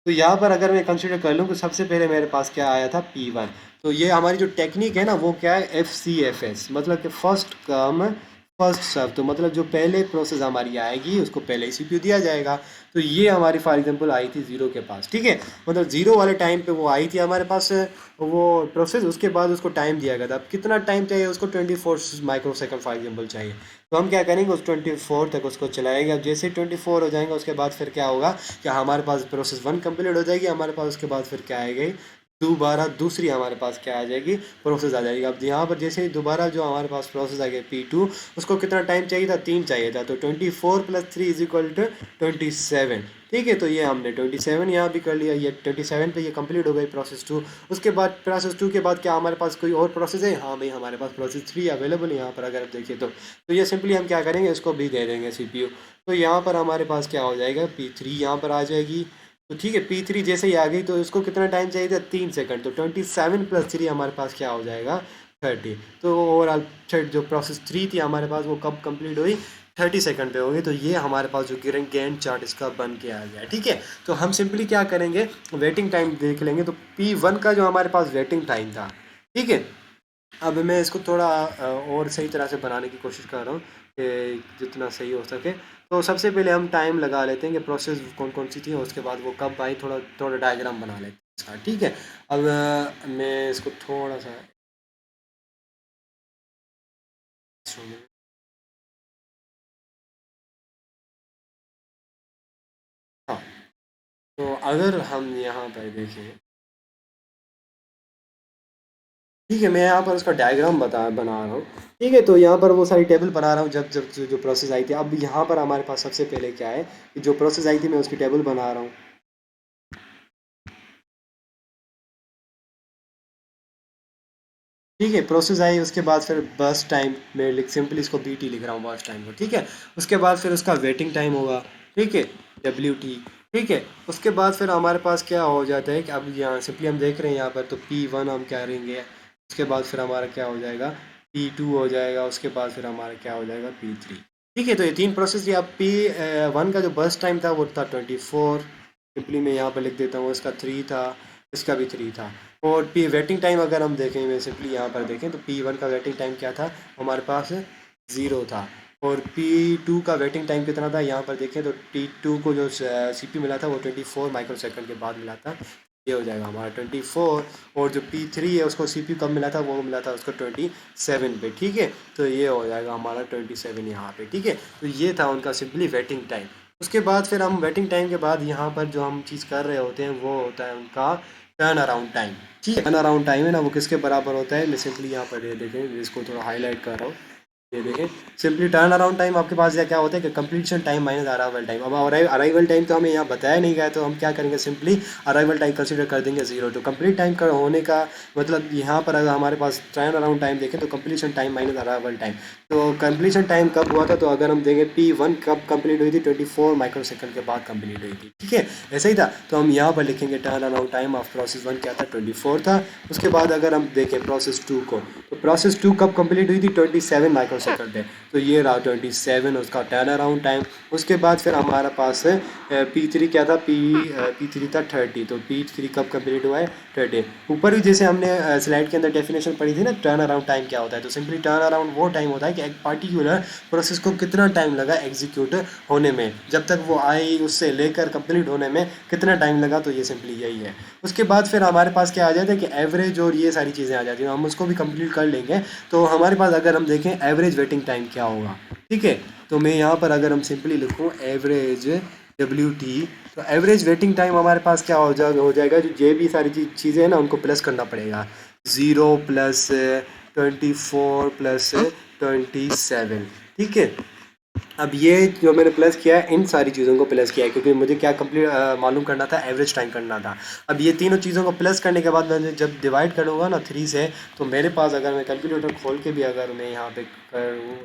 तो यहाँ पर अगर मैं कंसिडर कर लूँ तो सबसे पहले मेरे पास क्या आया था, P1। तो ये हमारी जो टेक्निक है ना वो क्या है, FCFS, मतलब कि फर्स्ट कम फर्स्ट सर्व। तो मतलब जो पहले प्रोसेस हमारी आएगी उसको पहले ही CPU दिया जाएगा। तो ये हमारी फॉर एग्जांपल आई थी 0 के पास। ठीक है, मतलब 0 वाले टाइम पे वो आई थी हमारे पास वो प्रोसेस, उसके बाद उसको टाइम दिया गया था। अब कितना टाइम चाहिए उसको, 24 माइक्रो सेकंड फॉर एग्जाम्पल चाहिए। तो हम क्या करेंगे, उस 24 तक उसको चलाएंगे। अब जैसे 24 हो जाएंगे उसके बाद फिर क्या होगा कि हमारे पास प्रोसेस 1 कंप्लीट हो जाएगी हमारे पास। उसके बाद फिर क्या आएगी, दोबारा दूसरी हमारे पास क्या आ जाएगी, प्रोसेस आ जाएगी। अब यहाँ पर जैसे ही दोबारा जो हमारे पास प्रोसेस आ गया P2, उसको कितना टाइम चाहिए था, 3 चाहिए था। तो 24 + 3 = 27। ठीक है, तो ये हमने 27 यहाँ भी कर लिया, ये 27 पे ये कंप्लीट हो गई प्रोसेस 2। उसके बाद प्रोसेस 2 के बाद क्या हमारे पास कोई और प्रोसेस है, हाँ भाई हमारे पास प्रोसेस 3 अवेलेबल है यहाँ पर अगर आप देखिए तो ये सिंपली हम क्या करेंगे, इसको भी दे देंगे CPU। तो यहाँ पर हमारे पास क्या हो जाएगा, P3 यहाँ पर आ जाएगी। तो ठीक है, P3 जैसे ही आ गई तो इसको कितना टाइम चाहिए था, 3 सेकंड। तो 27 + 3 हमारे पास क्या हो जाएगा, 30। तो ओवरऑल जो प्रोसेस 3 थी हमारे पास वो कब कंप्लीट हुई, 30 सेकंड पे होगी। तो ये हमारे पास जो गैंट चार्ट इसका बन के आ गया, ठीक है। तो हम सिंपली क्या करेंगे, वेटिंग टाइम देख लेंगे। तो P1 का जो हमारे पास वेटिंग टाइम था, ठीक है। अब मैं इसको थोड़ा और सही तरह से बनाने की कोशिश कर रहा हूँ कि जितना सही हो सके। तो सबसे पहले हम टाइम लगा लेते हैं कि प्रोसेस कौन कौन सी थी और उसके बाद वो कब आई, थोड़ा थोड़ा डायग्राम बना लेते हैं इसका, ठीक है। अब मैं इसको थोड़ा सा हाँ, तो अगर हम यहाँ पर देखें, ठीक है, मैं यहाँ पर उसका डायग्राम बना रहा हूँ, ठीक है। तो यहाँ पर वो सारी टेबल बना रहा हूँ जब जब जो प्रोसेस आई थी। अब यहाँ पर हमारे पास सबसे पहले क्या है कि जो प्रोसेस आई थी मैं उसकी टेबल बना रहा हूँ, ठीक है। प्रोसेस आई, उसके बाद फिर बस टाइम में लिख सिंपली इसको BT लिख रहा हूँ, बस टाइम को, ठीक है। उसके बाद फिर उसका वेटिंग टाइम होगा, ठीक है, WT, ठीक है। उसके बाद फिर हमारे पास क्या हो जाता है कि अब यहाँ सिंपली हम देख रहे हैं यहाँ पर, तो P1 हम क्या करेंगे, उसके बाद फिर हमारा क्या हो जाएगा, P2 हो जाएगा, उसके बाद फिर हमारा क्या हो जाएगा, P3, ठीक है। तो ये तीन प्रोसेस थी। अब P1 का जो बस टाइम था वो था 24, सिंपली मैं यहाँ पर लिख देता हूँ। इसका 3 था, इसका भी 3 था। और पी वेटिंग टाइम अगर हम देखें, मैं सिंपली यहाँ पर देखें, तो P1 का वेटिंग टाइम क्या था हमारे पास, 0 था। और P2 का वेटिंग टाइम कितना था, यहाँ पर देखें तो T2 को जो CPU मिला था वो 24 माइक्रो सेकंड के बाद मिला था। ये हो जाएगा हमारा 24। और जो P3 है उसको CPU कब मिला था, वो मिला था उसको 27 पे, ठीक है। तो ये हो जाएगा हमारा 27 यहाँ पे, ठीक है। तो ये था उनका सिंपली वेटिंग टाइम। उसके बाद फिर हम वेटिंग टाइम के बाद यहाँ पर जो हम चीज़ कर रहे होते हैं वो होता है उनका टर्न अराउंड टाइम, ठीक है। टर्न अराउंड टाइम है ना, वो किसके बराबर होता है, मैं सिंपली यहाँ पर ये देखें, इसको थोड़ा हाईलाइट कर रहा हूँ। ये देखें, सिंपली टर्न अराउंड टाइम आपके पास या क्या होता है कि completion time minus arrival time. अब अराइवल टाइम तो हमें यहाँ बताया नहीं गया, तो हम क्या करेंगे, सिंपली अराइवल टाइम कंसीडर कर देंगे 0। तो कंप्लीट टाइम का होने का मतलब यहाँ पर अगर हमारे पास टर्न अराउंड टाइम देखें तो completion time minus arrival time. तो कंप्लीशन टाइम कब हुआ था, तो अगर हम देखें P1 कब कंप्लीट हुई थी, 24 माइक्रो सेकंड के बाद कंप्लीट हुई थी, ठीक है। ऐसा ही था। तो हम यहाँ पर लिखेंगे turn around time of process 1 क्या था, 24 था। उसके बाद अगर हम देखें प्रोसेस 2 को, तो प्रोसेस 2 कब कंप्लीट हुई थी, 27 माइक्रो सेकंड पे। तो ये रहा 27 उसका टर्न अराउंड टाइम। उसके बाद फिर हमारे पास P3 क्या था, P3 था 30। तो P3 कब कंप्लीट हुआ है, 30। ऊपर भी जैसे हमने स्लाइड के अंदर डेफिनेशन पढ़ी थी ना, टर्न अराउंड टाइम क्या होता है। तो सिंपली टर्न अराउंड वो टाइम होता है कि एक पार्टिकुलर प्रोसेस को कितना टाइम लगा एग्जीक्यूट होने में, जब तक वो आई उससे लेकर कंप्लीट होने में कितना टाइम लगा। तो ये सिंपली यही है। उसके बाद फिर हमारे पास क्या आ जाता है कि एवरेज और ये सारी चीज़ें आ जाती हैं, हम उसको भी कंप्लीट कर लेंगे। तो हमारे पास अगर हम देखें एवरेज वेटिंग टाइम क्या होगा, ठीक है। तो मैं यहाँ पर अगर हम सिंपली लिखूँ एवरेज WT, तो एवरेज वेटिंग टाइम हमारे पास क्या हो जाएगा जो ये भी सारी चीज़ें हैं ना उनको प्लस करना पड़ेगा। 0 प्लस 24 प्लस 27, ठीक है। अब ये जो मैंने प्लस किया है इन सारी चीज़ों को प्लस किया है क्योंकि मुझे क्या कंप्लीट मालूम करना था, एवरेज टाइम करना था। अब ये तीनों चीज़ों को प्लस करने के बाद मैं जब डिवाइड करूँगा ना 3 से, तो मेरे पास अगर मैं कैलकुलेटर खोल के भी अगर मैं यहाँ पे करूँ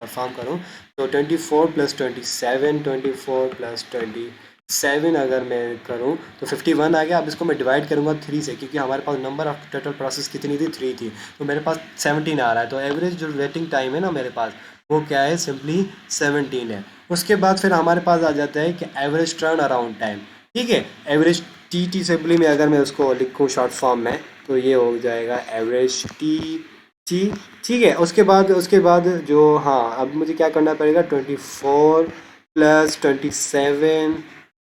परफॉर्म करूँ, तो 24 प्लस 27, 24 प्लस 27 अगर मैं करूँ तो 51 आ गया। अब इसको मैं डिवाइड करूँगा 3 से क्योंकि हमारे पास नंबर ऑफ टोटल प्रोसेस कितनी थी, 3 थी। तो मेरे पास 17 आ रहा है। तो एवरेज जो वेटिंग टाइम है ना मेरे पास वो क्या है, सिंपली 17 है। उसके बाद फिर हमारे पास आ जाता है कि एवरेज टर्न अराउंड टाइम, ठीक है। एवरेज TT सिंपली में अगर मैं उसको लिखूँ शॉर्ट फॉर्म में, तो ये हो जाएगा एवरेज TT, ठीक है। उसके बाद जो, हाँ, अब मुझे क्या करना पड़ेगा, 24 प्लस 27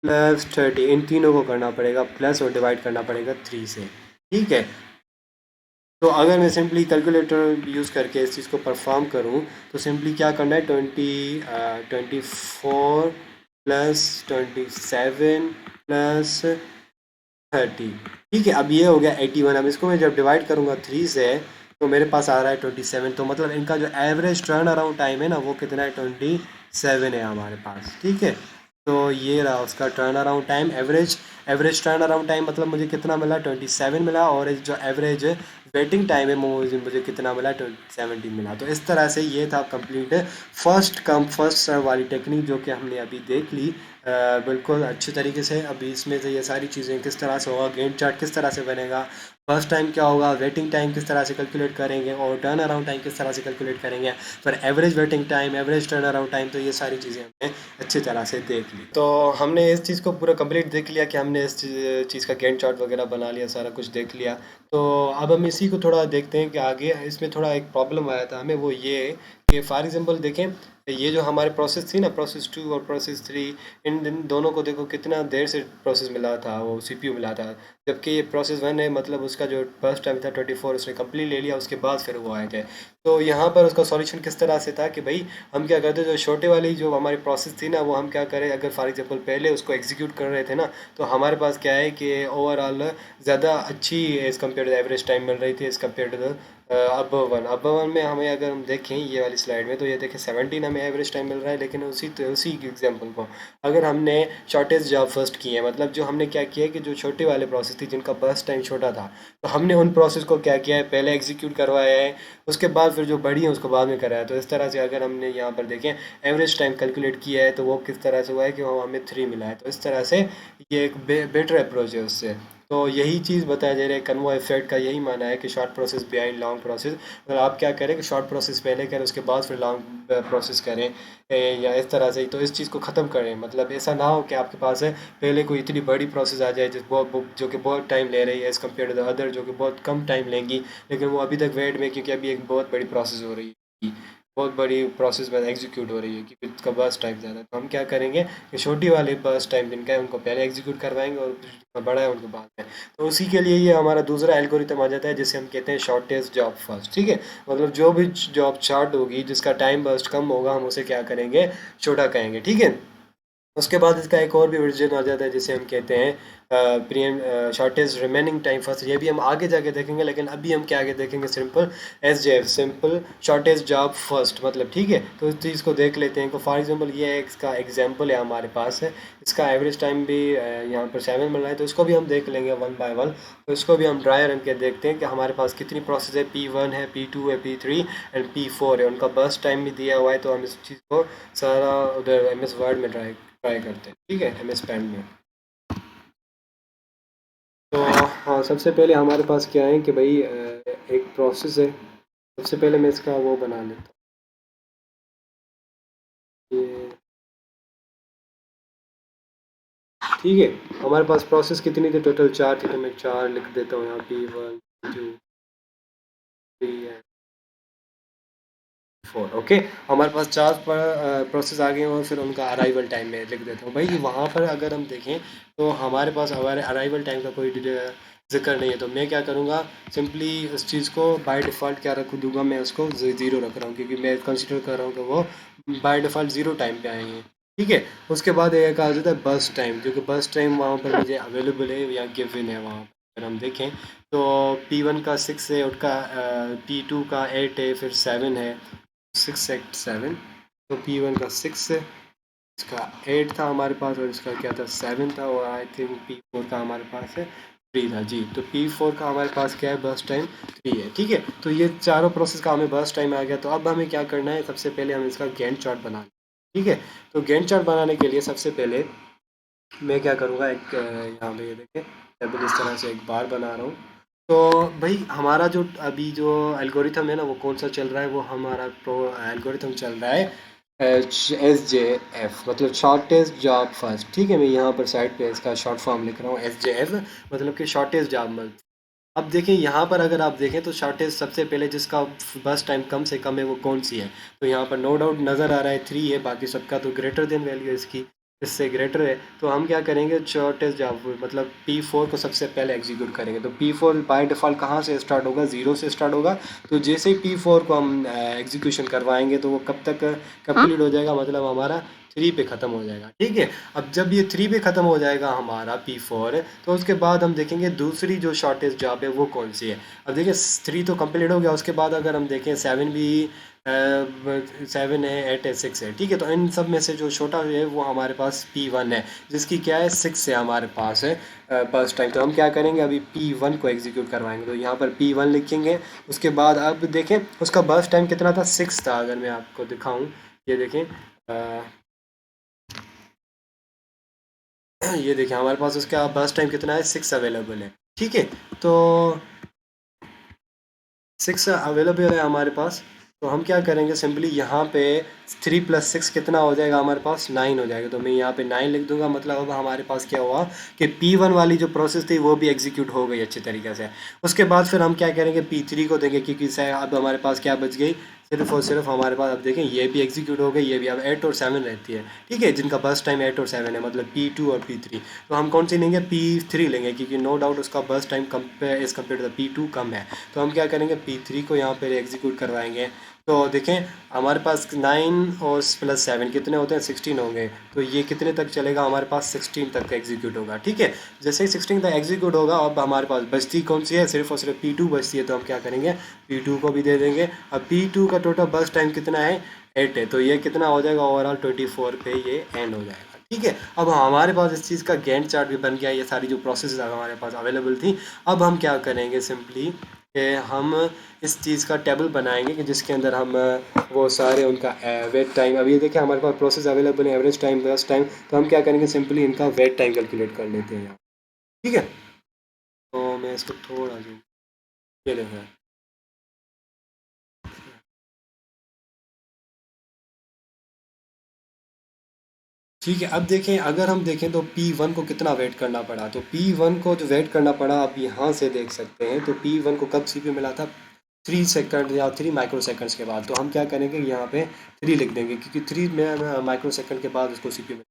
प्लस 30, इन तीनों को करना पड़ेगा प्लस और डिवाइड करना पड़ेगा 3 से, ठीक है। तो अगर मैं सिंपली कैलकुलेटर यूज़ करके इस चीज़ को परफॉर्म करूँ, तो सिंपली क्या करना है, 24 प्लस 27 प्लस 30, ठीक है। अब ये हो गया 81। अब इसको मैं जब डिवाइड करूँगा 3 से, तो मेरे पास आ रहा है 27। तो मतलब इनका जो एवरेज टर्न अराउंड टाइम है ना वो कितना है, 27 है हमारे पास, ठीक है। तो ये रहा उसका turn around time, average turn around time मतलब मुझे कितना मिला, 27 मिला। और जो एवरेज वेटिंग टाइम है मुझे कितना मिला, 17 मिला। तो इस तरह से ये था complete first come first serve वाली टेक्निक जो कि हमने अभी देख ली बिल्कुल अच्छे तरीके से। अभी इसमें से ये सारी चीज़ें किस तरह से होगा, गैंट चार्ट किस तरह से बनेगा, फर्स्ट टाइम क्या होगा, वेटिंग टाइम किस तरह से कैलकुलेट करेंगे और टर्न अराउंड टाइम किस तरह से कैलकुलेट करेंगे, फिर average waiting time, average turn around time, तो ये सारी चीज़ें हमने अच्छी तरह से देख ली। तो हमने इस चीज़ को पूरा कंप्लीट देख लिया कि हमने इस चीज़ का गैंट चार्ट वगैरह बना लिया, सारा कुछ देख लिया। तो अब हम इसी को थोड़ा देखते हैं कि आगे इसमें थोड़ा एक प्रॉब्लम आया था हमें, वो ये कि फॉर एग्जांपल देखें, ये जो हमारे प्रोसेस थी ना, प्रोसेस 2 और प्रोसेस 3, इन दोनों को देखो कितना देर से प्रोसेस मिला था, वो सीपीयू मिला था। जबकि ये प्रोसेस 1 है, मतलब उसका जो फर्स्ट टाइम था 24 उसने कंप्लीट ले लिया, उसके बाद फिर वो आए थे। तो यहाँ पर उसका सॉल्यूशन किस तरह से था कि भाई हम क्या करते, जो छोटे वाली जो हमारी प्रोसेस थी ना, वो हम क्या करें, अगर फॉर एग्जांपल पहले उसको एग्जीक्यूट कर रहे थे ना, तो हमारे पास क्या है कि ओवरऑल ज़्यादा अच्छी as compare to average time मिल रही थी एज़ कम्पेयर टू अब वन में हमें अगर हम देखें ये वाली स्लाइड में, तो ये देखें 17 हमें एवरेज टाइम मिल रहा है। लेकिन उसी एग्जांपल को अगर हमने शॉर्टेज जॉब फर्स्ट की है, मतलब जो हमने क्या किया है कि जो छोटे वाले प्रोसेस थी जिनका बर्स्ट टाइम छोटा था, तो हमने उन प्रोसेस को क्या किया है, पहले एग्जीक्यूट करवाया है, उसके बाद फिर जो बड़ी है उसको बाद में कराया। तो इस तरह से अगर हमने यहाँ पर देखें एवरेज टाइम कैलकुलेट किया है, तो वो किस तरह से हुआ है कि वो हमें 3 मिला है। तो इस तरह से ये एक बेटर अप्रोच है उससे। तो यही चीज़ बताया जा रहा है, कन्वो इफेक्ट का यही माना है कि short process behind long process. अगर आप क्या करें कि शॉर्ट प्रोसेस पहले करें, उसके बाद फिर लॉन्ग प्रोसेस करें, या इस तरह से, तो इस चीज़ को ख़त्म करें। मतलब ऐसा ना हो कि आपके पास है पहले कोई इतनी बड़ी प्रोसेस आ जाए जो कि बहुत टाइम ले रही है as compare to the other जो कि बहुत कम टाइम लेंगी, लेकिन वो अभी तक वेट में, क्योंकि अभी एक बहुत बड़ी प्रोसेस हो रही है, बहुत बड़ी प्रोसेस में एग्जीक्यूट हो रही है, क्योंकि उसका बर्स्ट टाइम ज़्यादा है। तो हम क्या करेंगे कि छोटी वाली बर्स्ट टाइम जिनका है उनको पहले एग्जीक्यूट करवाएंगे और जिनका बड़ा है उनको बाद में। तो उसी के लिए ये हमारा दूसरा एल्गोरिथम आ जाता है, जिसे हम कहते हैं शॉर्टेस्ट जॉब फर्स्ट। ठीक है, मतलब जो भी जॉब शॉर्ट होगी, जिसका टाइम बर्स्ट कम होगा, हम उसे क्या करेंगे, छोटा कहेंगे। ठीक है, उसके बाद इसका एक और भी वर्जन आ जाता है जिसे हम कहते हैं प्रियम शॉर्टेज रिमेनिंग टाइम फर्स्ट। ये भी हम आगे जाके देखेंगे, लेकिन अभी हम क्या आगे देखेंगे, simple SJF, simple shortage job first. मतलब ठीक है, तो इस चीज़ को देख लेते हैं। तो फॉर एग्जांपल ये इसका एग्जांपल है हमारे पास है, इसका एवरेज टाइम भी यहाँ पर 7 मिल रहा है, तो इसको भी हम देख लेंगे वन बाय वन। तो इसको भी हम ड्राई रन के देखते हैं कि हमारे पास कितनी प्रोसेस है, P1 है, P2 है, P3 एंड P4 है, उनका बर्स्ट टाइम भी दिया हुआ है। तो हम इस चीज़ को सारा उधर MS वर्ड में ट्राई करते हैं। ठीक है, MS पेंट में। तो हाँ, सबसे पहले हमारे पास क्या है कि भाई एक प्रोसेस है। सबसे पहले मैं इसका वो बना लेता हूँ ये। ठीक है, हमारे पास प्रोसेस कितनी थी, टोटल 4 थी, तो मैं 4 लिख देता हूँ यहाँ, P1 2 3 एंड 4। ओके, हमारे पास 4 प्रोसेस आ गए हैं, और फिर उनका अराइवल टाइम में लिख देता हूँ। भाई वहाँ पर अगर हम देखें तो हमारे पास हमारे अराइवल टाइम का कोई जिक्र नहीं है, तो मैं क्या करूँगा, सिंपली उस चीज़ को बाय डिफ़ॉल्ट क्या रख दूंगा, मैं उसको ज़ीरो रख रहा हूँ, क्योंकि मैं कंसिडर कर रहा हूँ कि वो बाय डिफ़ॉल्ट ज़ीरो टाइम पे आएंगे। ठीक है, उसके बाद एक आ जाता है बस टाइम, क्योंकि बस टाइम वहाँ पर मुझे अवेलेबल है या गिवन है वहाँ पर। अगर हम देखें तो P1 का 6 है, उसका P2 का 8 है, फिर 7 है, 6 8 7। तो P1 का 6 है, इसका 8 था हमारे पास, और इसका क्या था, 7 था, और आई थिंक P4 का हमारे पास है 3 था जी। तो P4 का हमारे पास क्या है, बर्स्ट टाइम 3 है। ठीक है, तो ये चारों प्रोसेस का हमें बर्स्ट टाइम आ गया। तो अब हमें क्या करना है, सबसे पहले हम इसका गैंट चार्ट बनाना है। ठीक है, तो गैंट चार्ट बनाने के लिए सबसे पहले मैं क्या करूँगा, एक यहाँ पे ये देखें, टेबल इस तरह से एक बार बना रहा हूँ। तो भाई हमारा जो अभी जो एल्गोरिथम है ना, वो कौन सा चल रहा है, वो हमारा प्रो एल्गोरिथम चल रहा है SJF, मतलब शॉर्टेस्ट जॉब फर्स्ट। ठीक है, मैं यहाँ पर साइड पे इसका शॉर्ट फॉर्म लिख रहा हूँ SJF, मतलब कि शॉर्टेस्ट जॉब। अब देखें यहाँ पर अगर आप देखें तो शॉर्टेज सबसे पहले जिसका बस टाइम कम से कम है वो कौन सी है, तो यहाँ पर नो डाउट नज़र आ रहा है 3 है, बाकी सबका तो ग्रेटर देन वैल्यू है इसकी, इससे ग्रेटर है। तो हम क्या करेंगे, शॉर्टेज जॉब मतलब P4 को सबसे पहले एग्जीक्यूट करेंगे। तो P4 बाय डिफ़ॉल्ट कहाँ से स्टार्ट होगा, ज़ीरो से स्टार्ट होगा। तो जैसे ही P4 को हम एग्जीक्यूशन करवाएंगे, तो वो कब तक कंप्लीट हो जाएगा, मतलब हमारा 3 पे ख़त्म हो जाएगा। ठीक है, अब जब ये 3 पे ख़त्म हो जाएगा हमारा P4, तो उसके बाद हम देखेंगे दूसरी जो शॉर्टेज जॉब है वो कौन सी है। अब देखिए 3 तो कंप्लीट हो गया, उसके बाद अगर हम देखें 7 भी 7 है, 8 है, 6 है। ठीक है, तो इन सब में से जो छोटा है वो हमारे पास P1 है, जिसकी क्या है 6 है हमारे पास है बस टाइम। तो हम क्या करेंगे, अभी P1 को एग्जीक्यूट करवाएंगे, तो यहाँ पर P1 लिखेंगे। उसके बाद अब देखें उसका बस टाइम कितना था, 6 था। अगर मैं आपको दिखाऊँ, ये देखें ये देखिए हमारे पास उसका बस टाइम कितना है, 6 अवेलेबल है। ठीक है, तो 6 अवेलेबल है हमारे पास। तो हम क्या करेंगे, सिंपली यहाँ पे 3 + 6 कितना हो जाएगा हमारे पास, 9 हो जाएगा। तो मैं यहाँ पे 9 लिख दूंगा। मतलब अब हमारे पास क्या हुआ कि P1 वाली जो प्रोसेस थी वो भी एग्जीक्यूट हो गई अच्छी तरीके से। उसके बाद फिर हम क्या करेंगे, P3 को देंगे, क्योंकि अब हमारे पास क्या बच गई, सिर्फ और सिर्फ हमारे पास, अब देखें ये भी एग्जीक्यूट हो गई, ये भी। अब 8 और 7 रहती है, ठीक है, जिनका बर्स्ट टाइम 8 और 7 है, मतलब P2 और P3। तो हम कौन सी लेंगे, P3 लेंगे, क्योंकि नो डाउट उसका burst time as compare to the P2 कम है। तो हम क्या करेंगे, P3 को यहाँ पर एग्जीक्यूट करवाएंगे। तो देखें हमारे पास 9 और +7 कितने होते हैं, 16 होंगे। तो ये कितने तक चलेगा, हमारे पास 16 तक एग्जीक्यूट होगा, ठीक है। जैसे ही 16 तक एग्जीक्यूट होगा, अब हमारे पास बचती कौन सी है, सिर्फ और सिर्फ P2 बचती है। तो हम क्या करेंगे, P2 को भी दे देंगे। अब P2 का टोटल बस टाइम कितना है, 8 है। तो ये कितना हो जाएगा, ओवरऑल 24 पे ये एंड हो जाएगा, ठीक है। अब हमारे पास इस चीज़ का गैंट चार्ट भी बन गया। ये सारी जो प्रोसेस हमारे पास अवेलेबल थी, अब हम क्या करेंगे, सिंपली कि हम इस चीज़ का टेबल बनाएंगे कि जिसके अंदर हम वो सारे उनका वेट टाइम, अब ये देखिए हमारे पास प्रोसेस अवेलेबल है, एवरेज टाइम, बेस्ट टाइम। तो हम क्या करेंगे, सिंपली इनका वेट टाइम कैलकुलेट कर लेते हैं यहाँ, ठीक है। तो मैं इसको थोड़ा जो, ये देखो, ठीक है। अब देखें, अगर हम देखें तो P1 को कितना वेट करना पड़ा। तो P1 को जो वेट करना पड़ा, आप यहाँ से देख सकते हैं। तो P1 को कब CPU मिला था, 3 सेकंड या 3 माइक्रो सेकंड्स के बाद। तो हम क्या करेंगे, यहाँ पे 3 लिख देंगे, क्योंकि 3 माइक्रो सेकंड के बाद उसको CPU मिला।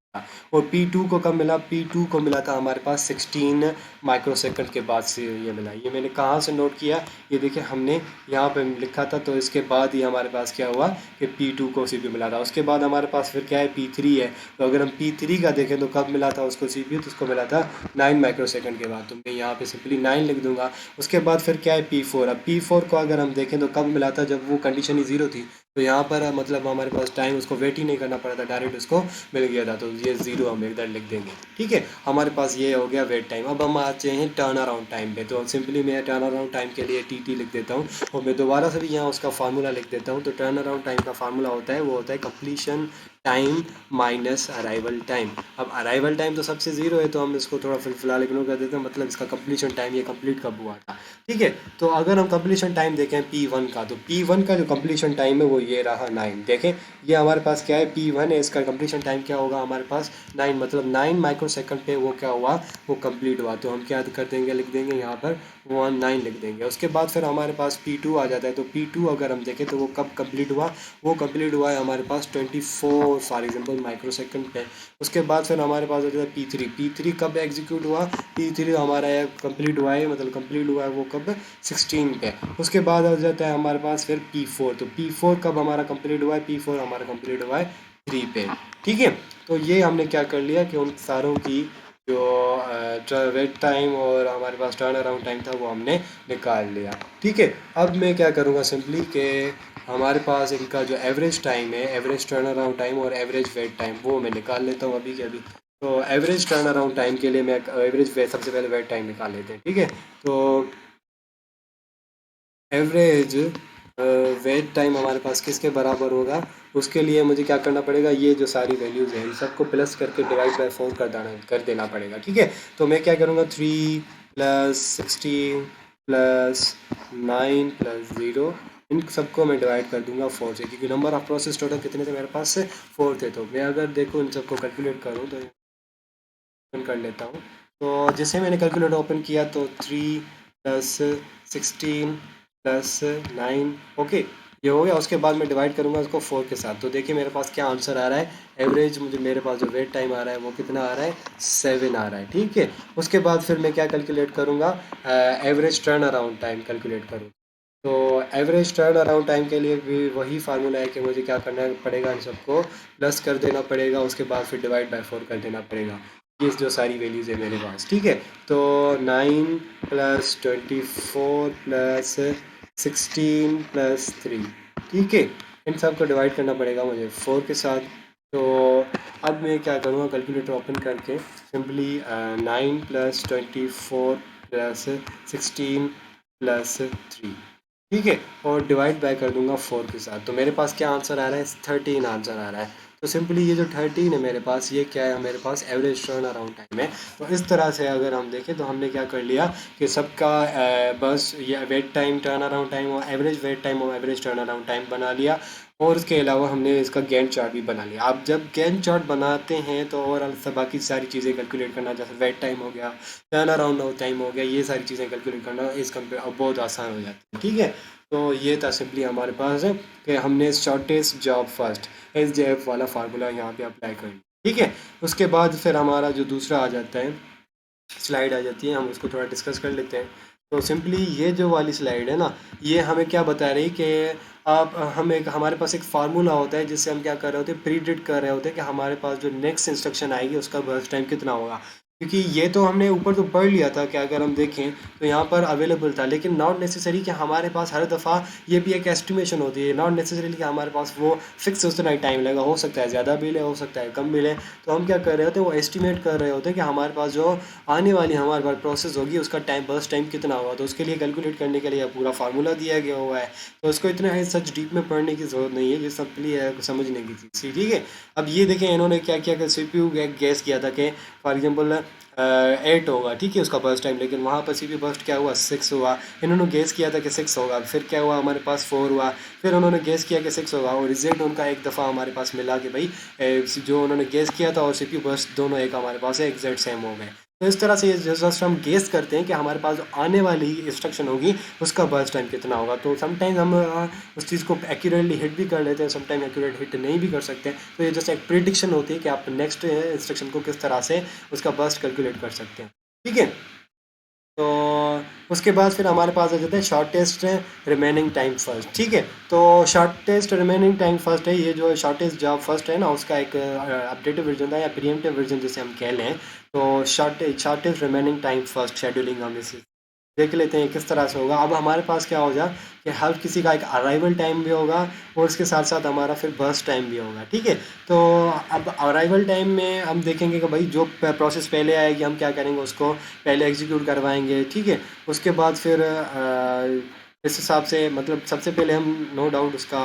और P2 को कब मिला, P2 को मिला था हमारे पास 16 माइक्रो सेकंड के बाद से ये मिला। ये मैंने कहाँ से नोट किया, ये देखिए हमने यहाँ पे लिखा था। तो इसके बाद ही हमारे पास क्या हुआ कि P2 को CPU मिला था। उसके बाद हमारे पास फिर क्या है, P3 है। तो अगर हम P3 का देखें तो कब मिला था उसको CPU, तो उसको मिला था 9 माइक्रो सेकंड के बाद। तो मैं यहाँ पे सिंपली 9 लिख दूंगा। उसके बाद फिर क्या है, P4। अब P4 को अगर हम देखें तो कब मिला था, जब वो कंडीशन ही ज़ीरो थी। तो यहाँ पर मतलब हमारे पास टाइम उसको वेट ही नहीं करना पड़ा था, डायरेक्ट उसको मिल गया था। तो ये ज़ीरो हम इधर लिख देंगे, ठीक है। हमारे पास ये हो गया वेट टाइम। अब हम आते हैं टर्न अराउंड टाइम पे। तो सिंपली मैं टर्न अराउंड टाइम के लिए TT लिख देता हूँ। और मैं दोबारा से भी यहाँ उसका फार्मूला लिख देता हूँ। तो टर्न अराउंड टाइम का फार्मूला होता है, वो होता है completion time minus arrival time. अब अराइवल टाइम तो सबसे ज़ीरो है, तो हम इसको थोड़ा फिलहाल इग्नोर कर देते हैं। मतलब इसका कंप्लीशन टाइम, ये कंप्लीट कब हुआ था, ठीक है। तो अगर हम कंप्लीशन टाइम देखें P1 का, तो P1 का जो कंप्लीशन टाइम है वो ये रहा 9। देखें ये हमारे पास क्या है, P1 है, इसका कंप्लीशन टाइम क्या होगा हमारे पास 9। मतलब 9 माइक्रो सेकंड पे वो क्या हुआ, वो कंप्लीट हुआ। तो हम क्या कर देंगे, लिख देंगे यहाँ पर 19 लिख देंगे। उसके बाद फिर हमारे पास P2 आ जाता है। तो P2 अगर हम देखें तो वो कब कंप्लीट हुआ, वो कंप्लीट हुआ है हमारे पास 24 फॉर एग्जाम्पल माइक्रो सेकंड पे। उसके बाद फिर हमारे पास आ जाता है P3। P3 कब एग्जीक्यूट हुआ, P3 हमारा कंप्लीट हुआ है, मतलब कंप्लीट हुआ है वो कब, 16 पे। उसके बाद आ जाता है हमारे पास फिर P4। तो P4 कब हमारा कंप्लीट हुआ है, P4 हमारा कंप्लीट हुआ है 3 पे, ठीक है। तो ये हमने क्या कर लिया कि उन सारों की जो वेट टाइम और हमारे पास टर्न अराउंड टाइम था वो हमने निकाल लिया, ठीक है। अब मैं क्या करूँगा, सिंपली कि हमारे पास इनका जो एवरेज टाइम है, एवरेज टर्न अराउंड टाइम और एवरेज वेट टाइम, वो मैं निकाल लेता हूँ अभी के अभी। तो एवरेज टर्न अराउंड टाइम के लिए मैं एवरेज सबसे पहले वेट टाइम निकाल लेते हैं, ठीक है। तो एवरेज वेट टाइम हमारे पास किसके बराबर होगा, उसके लिए मुझे क्या करना पड़ेगा, ये जो सारी वैल्यूज़ हैं इन सबको प्लस करके डिवाइड बाय 4 कर देना पड़ेगा, ठीक है। तो मैं क्या करूँगा, 3 + 16 + 9 + 0, इन सबको मैं डिवाइड कर दूंगा 4 से, क्योंकि नंबर ऑफ प्रोसेस टोटल कितने थे मेरे पास से, 4 थे। तो मैं अगर देखो इन सबको कैलकुलेट करूँ तो ओपन कर लेता हूँ। तो जैसे मैंने कैलकुलेटर ओपन किया तो 3 + 16 + 9, ओके, ये हो गया। उसके बाद मैं डिवाइड करूँगा इसको 4 के साथ। तो देखिए मेरे पास क्या आंसर आ रहा है, एवरेज मुझे मेरे पास जो वेट टाइम आ रहा है वो कितना आ रहा है, 7 आ रहा है, ठीक है। उसके बाद फिर मैं क्या कैलकुलेट करूँगा, average turn around time calculate करूँ। तो एवरेज टर्न अराउंड टाइम के लिए भी वही फार्मूला है कि मुझे क्या करना पड़ेगा, इन सबको प्लस कर देना पड़ेगा। उसके बाद फिर डिवाइड बाय 4 कर देना पड़ेगा। ये जो सारी वैल्यूज़ है मेरे पास, ठीक है। तो 9 + 24 + 16 + 3, ठीक है। इन सब को डिवाइड करना पड़ेगा मुझे 4 के साथ। तो अब मैं क्या करूँगा, कैलकुलेटर ओपन करके सिंपली 9 + 24 + 16 + 3, ठीक है, और डिवाइड बाय कर दूंगा 4 के साथ। तो मेरे पास क्या आंसर आ रहा है, 13 आंसर आ रहा है। तो सिंपली ये जो 13 है मेरे पास, ये क्या है मेरे पास एवरेज टर्न अराउंड टाइम है। तो इस तरह से अगर हम देखें तो हमने क्या कर लिया कि सबका बस ये wait time, turn around time और एवरेज वेट टाइम और एवरेज टर्न अराउंड टाइम बना लिया। और उसके अलावा हमने इसका गैंट चार्ट भी बना लिया। आप जब गैंट चार्ट बनाते हैं तो ओवरऑल सब बाकी सारी चीज़ें कैलकुलेट करना, जैसे वेट टाइम हो गया, टर्न अराउंड टाइम हो गया, ये सारी चीज़ें कैलकुलेट करना इस कंपेयर अब बहुत आसान हो जाती है। ठीक है, तो ये था सिंपली हमारे पास है कि हमने शॉर्टेस्ट जॉब फर्स्ट SJF वाला फार्मूला यहाँ पे अप्लाई कर लिया। ठीक है, उसके बाद फिर हमारा जो दूसरा आ जाता है, स्लाइड आ जाती है, हम उसको थोड़ा डिस्कस कर लेते हैं। तो सिंपली ये जो वाली स्लाइड है ना, ये हमें क्या बता रही कि आप हम एक हमारे पास एक फार्मूला होता है जिससे हम क्या कर रहे होते हैं, प्रीडिक्ट कर रहे होते हैं कि हमारे पास जो नेक्स्ट इंस्ट्रक्शन आएगी उसका बर्स्ट टाइम कितना होगा। क्योंकि ये तो हमने ऊपर तो पढ़ लिया था कि अगर हम देखें तो यहाँ पर अवेलेबल था, लेकिन नॉट नेसेसरी कि हमारे पास हर दफ़ा ये भी एक एस्टिमेशन होती है, नॉट नेसेसरी कि हमारे पास वो फिक्स उतना ही टाइम लगा, हो सकता है ज़्यादा मिले, हो सकता है कम मिले। तो हम क्या कर रहे होते हैं, वो एस्टिमेट कर रहे होते हैं कि हमारे पास जो आने वाली हमारे पास प्रोसेस होगी उसका टाइम, बर्स्ट टाइम कितना होगा। तो उसके लिए कैलकुलेट करने के लिए पूरा फार्मूला दिया गया हुआ है, तो उसको इतना सच डीप में पढ़ने की ज़रूरत नहीं है, ये सिंपली है समझने की चीज़। ठीक है, अब ये देखें इन्होंने क्या किया कि CPU गैस किया था कि फॉर एग्जांपल 8 होगा, ठीक है, उसका बर्स्ट टाइम, लेकिन वहाँ पर CPU बर्स्ट क्या हुआ, 6 हुआ। इन्होंने गेस किया था कि 6 होगा, फिर क्या हुआ हमारे पास 4 हुआ, फिर उन्होंने गेस किया कि 6 होगा और रिजल्ट उनका एक दफ़ा हमारे पास मिला कि भाई जो उन्होंने गेस किया था और CPU बर्स्ट दोनों एक हमारे पास है, एग्जैक्ट सेम हो गए। तो इस तरह से जस्ट हम गेस करते हैं कि हमारे पास जो आने वाली इंस्ट्रक्शन होगी उसका बर्स्ट टाइम कितना होगा। तो समटाइम्स हम उस चीज़ को एक्यूरेटली हिट भी कर लेते हैं, समटाइम एक्यूरेट हिट नहीं भी कर सकते। तो ये जस्ट एक प्रिडिक्शन होती है कि आप नेक्स्ट इंस्ट्रक्शन को किस तरह से उसका बर्स्ट कैलकुलेट कर सकते हैं। ठीक है, तो उसके बाद फिर हमारे पास आ जाता है शॉर्टेस्ट रिमेनिंग टाइम फर्स्ट। ठीक है, तो शॉर्टेस्ट रिमेनिंग टाइम फर्स्ट है, ये जो शॉर्टेस्ट जॉब फर्स्ट है ना, उसका एक अपडेटेड वर्जन था या प्रीएम्प्टिव वर्जन जिसे हम कह लें। तो shortest remaining time first scheduling हम इसे देख लेते हैं किस तरह से होगा। अब हमारे पास क्या होगा कि हर किसी का एक अराइवल टाइम भी होगा और उसके साथ साथ हमारा फिर बर्स्ट टाइम भी होगा। ठीक है, तो अब अराइवल टाइम में हम देखेंगे कि भाई जो प्रोसेस पहले आएगी हम क्या करेंगे, उसको पहले एग्जीक्यूट करवाएंगे। ठीक है, उसके बाद फिर इस हिसाब से मतलब सबसे पहले हम नो डाउट उसका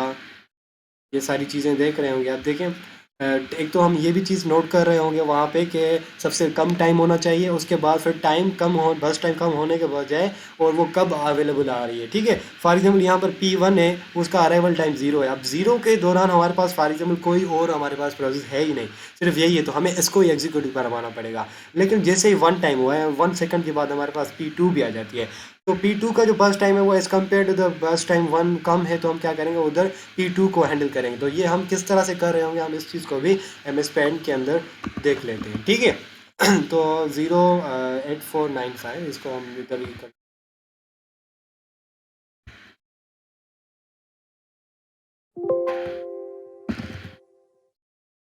ये सारी चीज़ें देख रहे होंगे। आप देखें एक तो हम ये भी चीज़ नोट कर रहे होंगे वहाँ पे कि सबसे कम टाइम होना चाहिए, उसके बाद फिर टाइम कम हो, बस टाइम कम होने के बजाय और वो कब अवेलेबल आ रही है। ठीक है, फॉर एग्जांपल यहाँ पर P1 है, उसका अराइवल टाइम 0 है। अब 0 के दौरान हमारे पास फॉर एग्जांपल कोई और हमारे पास प्रोसेस है ही नहीं, सिर्फ यही है, तो हमें इसको ही एग्जीक्यूट करवाना पड़ेगा। लेकिन जैसे ही 1 टाइम हुआ है, 1 सेकंड के बाद हमारे पास P2 भी आ जाती है। तो P2 का जो बस टाइम है वो as compare to the burst time 1 कम है, तो हम क्या करेंगे, उधर P2 को हैंडल करेंगे। तो ये हम किस तरह से कर रहे होंगे, हम इस चीज़ को भी MS Paint के अंदर देख लेते हैं। ठीक है, तो 08495 इसको हम इधर ही कर।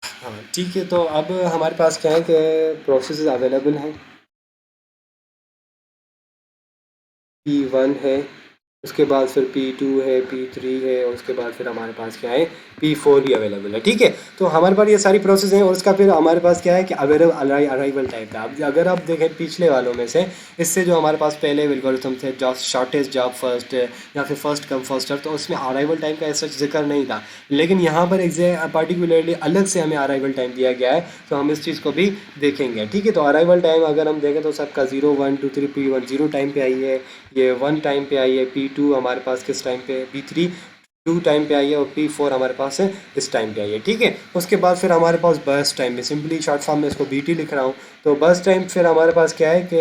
हाँ ठीक है, तो अब हमारे पास क्या है कि प्रोसेस अवेलेबल हैं। P1 है, उसके बाद फिर P2 है, P3 है और उसके बाद फिर हमारे पास क्या है, P4 भी अवेलेबल है। ठीक है, तो हमारे पास ये सारी प्रोसेस हैं और उसका फिर हमारे पास क्या है कि अराइवल टाइम था। अब अगर आप देखें पिछले वालों में से, इससे जो हमारे पास पहले एल्गोरिथम थे, जॉब शॉर्टेस्ट जॉब फर्स्ट या फिर फर्स्ट कम फर्स्ट सर्व, तो उसमें अराइवल टाइम का ऐसा जिक्र नहीं था। लेकिन यहाँ पर पर्टिकुलरली अलग से हमें अराइवल टाइम दिया गया है, तो हम इस चीज़ को भी देखेंगे। ठीक है, तो अराइवल टाइम अगर हम देखें तो सबका 0 1 2 3 P1 0 टाइम पे आई है, ये 1 टाइम पे आई है, P2 हमारे पास किस टाइम पे, P3 2 टाइम पे आई है और P4 हमारे पास है इस टाइम पे आई है। ठीक है, उसके बाद फिर हमारे पास बर्स्ट टाइम में सिंपली शॉर्ट फॉर्म में इसको BT लिख रहा हूँ। तो बर्स्ट टाइम फिर हमारे पास क्या है कि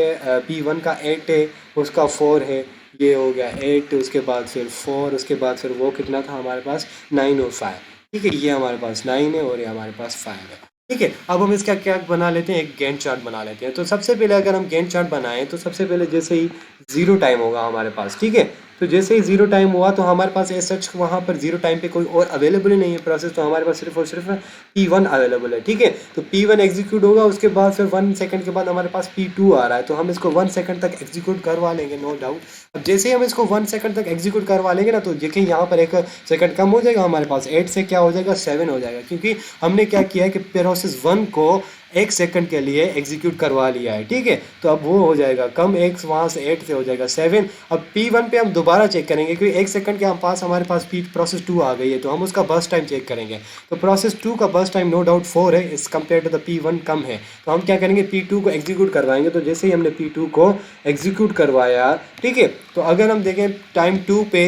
P1 का 8 है, उसका 4 है, ये हो गया 8, उसके बाद फिर 4, उसके बाद फिर वो कितना था हमारे पास 9 और 5। ठीक है, ये हमारे पास 9 है और ये हमारे पास 5 है। ठीक है, अब हम इसका क्या बना लेते हैं, एक गैंट चार्ट बना लेते हैं। तो सबसे पहले अगर हम गैंट चार्ट बनाएं तो सबसे पहले जैसे ही 0 टाइम होगा हमारे पास, ठीक है, तो जैसे ही 0 टाइम हुआ तो हमारे पास एज सच वहाँ पर 0 टाइम पे कोई और अवेलेबल ही नहीं है प्रोसेस, तो हमारे पास सिर्फ और सिर्फ P1 अवेलेबल है। ठीक है, तो P1 एग्जीक्यूट होगा, उसके बाद फिर 1 सेकंड के बाद हमारे पास P2 आ रहा है, तो हम इसको 1 सेकंड तक एग्जीक्यूट करवा लेंगे, नो डाउट। अब जैसे ही हम इसको 1 सेकंड तक एग्जीक्यूट करवा लेंगे ना, तो देखिए यहाँ पर 1 सेकंड कम हो जाएगा, हमारे पास 8 से क्या हो जाएगा 7 हो जाएगा, क्योंकि हमने क्या किया है कि प्रोसेस 1 को 1 सेकंड के लिए एग्जीक्यूट करवा लिया है, ठीक है। तो अब वो हो जाएगा कम, x वहाँ से 8 से हो जाएगा 7। अब P1 पे हम दोबारा चेक करेंगे क्योंकि 1 सेकंड के पास हमारे पास प्रोसेस 2 आ गई है, तो हम उसका बर्स्ट टाइम चेक करेंगे। तो प्रोसेस 2 का बर्स्ट टाइम नो डाउट 4 है, इस कंपेयर टू द P1 कम है। तो हम क्या करेंगे, P2 को एग्जीक्यूट करवाएंगे। तो जैसे ही हमने P2 को एग्जीक्यूट करवाया, ठीक है, तो अगर हम देखें टाइम 2 पे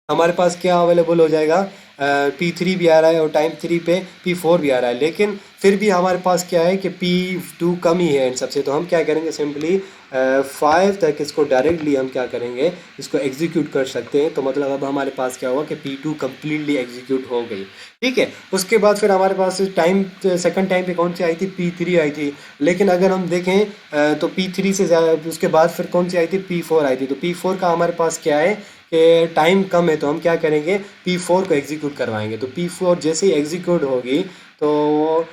हमारे पास क्या अवेलेबल हो जाएगा, P3 भी आ रहा है और टाइम 3 पे P4 भी आ रहा है, लेकिन फिर भी हमारे पास क्या है कि P2 कम ही है इन सबसे। तो हम क्या करेंगे, सिंपली 5 तक इसको डायरेक्टली हम क्या करेंगे, इसको एग्जीक्यूट कर सकते हैं। तो मतलब अब हमारे पास क्या हुआ कि P2 कम्प्लीटली एग्जीक्यूट हो गई, ठीक है। उसके बाद फिर हमारे पास टाइम सेकंड टाइम पे कौन सी आई थी, P3 आई थी। लेकिन अगर हम देखें तो P3 से ज़्यादा उसके बाद फिर कौन सी आई थी, P4 आई थी। तो P4 का हमारे पास क्या है कि टाइम कम है, तो हम क्या करेंगे, P4 को एग्जीक्यूट करवाएंगे। तो P4 जैसे ही एग्जीक्यूट होगी तो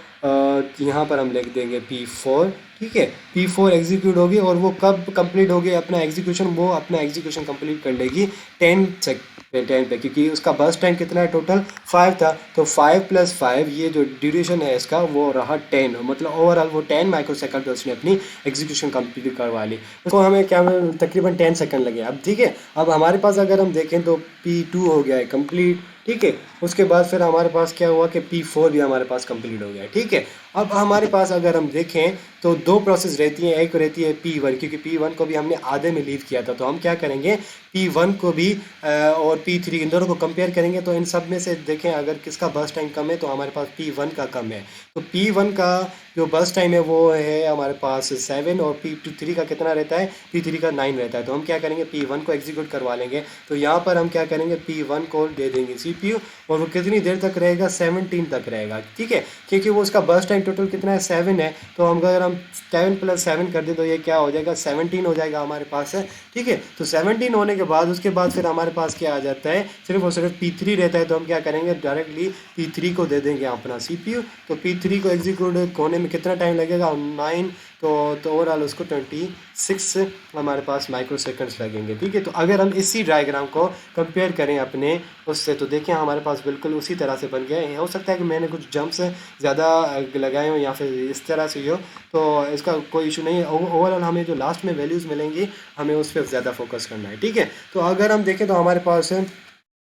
यहाँ पर हम लिख देंगे P4, ठीक है। P4 एग्जीक्यूट होगी और वो कब कंप्लीट होगी अपना एग्जीक्यूशन, वो अपना एग्जीक्यूशन कंप्लीट कर लेगी 10 पे, क्योंकि उसका बर्स्ट टाइम कितना है, टोटल 5 था। तो 5 + 5 ये जो ड्यूरेशन है इसका वो रहा 10, मतलब ओवरऑल वो 10 माइक्रोसेकंड पे उसने अपनी एग्जीक्यूशन कंप्लीट करवा ली। उसको हमें क्या तकरीबन 10 सेकंड लगे। अब ठीक है, अब हमारे पास अगर हम देखें तो P2 हो गया है कंप्लीट, ठीक है। उसके बाद फिर हमारे पास क्या हुआ कि P4 भी हमारे पास कंप्लीट हो गया है, ठीक है। अब हमारे पास अगर हम देखें तो दो प्रोसेस रहती हैं, एक रहती है P1, क्योंकि P1 को भी हमने आधे में लीव किया था। तो हम क्या करेंगे, P1 को भी और P3 इन दोनों को कंपेयर करेंगे। तो इन सब में से देखें अगर किसका बर्स्ट टाइम कम है तो हमारे पास P1 का कम है। तो P1 का जो बर्स्ट टाइम है वो है हमारे पास 7 और P3 का कितना रहता है, P3 का 9 रहता है। तो हम क्या करेंगे, P1 को एग्जीक्यूट करवा लेंगे। तो यहाँ पर हम क्या करेंगे, P1 को दे देंगे CPU और वो कितनी देर तक रहेगा, 17 तक रहेगा, ठीक है। क्योंकि वो उसका बर्स्ट टाइम टोटल कितना है, 7 है। तो हम अगर हम 10 + 7 कर दें तो ये क्या हो जाएगा, 17 हो जाएगा हमारे पास है, ठीक है। तो 17 होने के बाद उसके बाद फिर हमारे पास क्या आ जाता है, सिर्फ और सिर्फ P3 रहता है। तो हम क्या करेंगे, डायरेक्टली P3 को दे देंगे अपना CPU। तो P3 को एग्जीक्यूट होने में कितना टाइम लगेगा, 9। तो ओवरऑल उसको 26 हमारे पास माइक्रो सेकंड्स लगेंगे, ठीक है। तो अगर हम इसी डायग्राम को कंपेयर करें अपने उससे, तो देखिए हमारे पास बिल्कुल उसी तरह से बन गया है। हो सकता है कि मैंने कुछ जंप्स ज़्यादा लगाए हों या फिर इस तरह से हो, तो इसका कोई इशू नहीं है। ओवरऑल हमें जो लास्ट में वैल्यूज़ मिलेंगी हमें उस पर ज़्यादा फोकस करना है, ठीक है। तो अगर हम देखें तो हमारे पास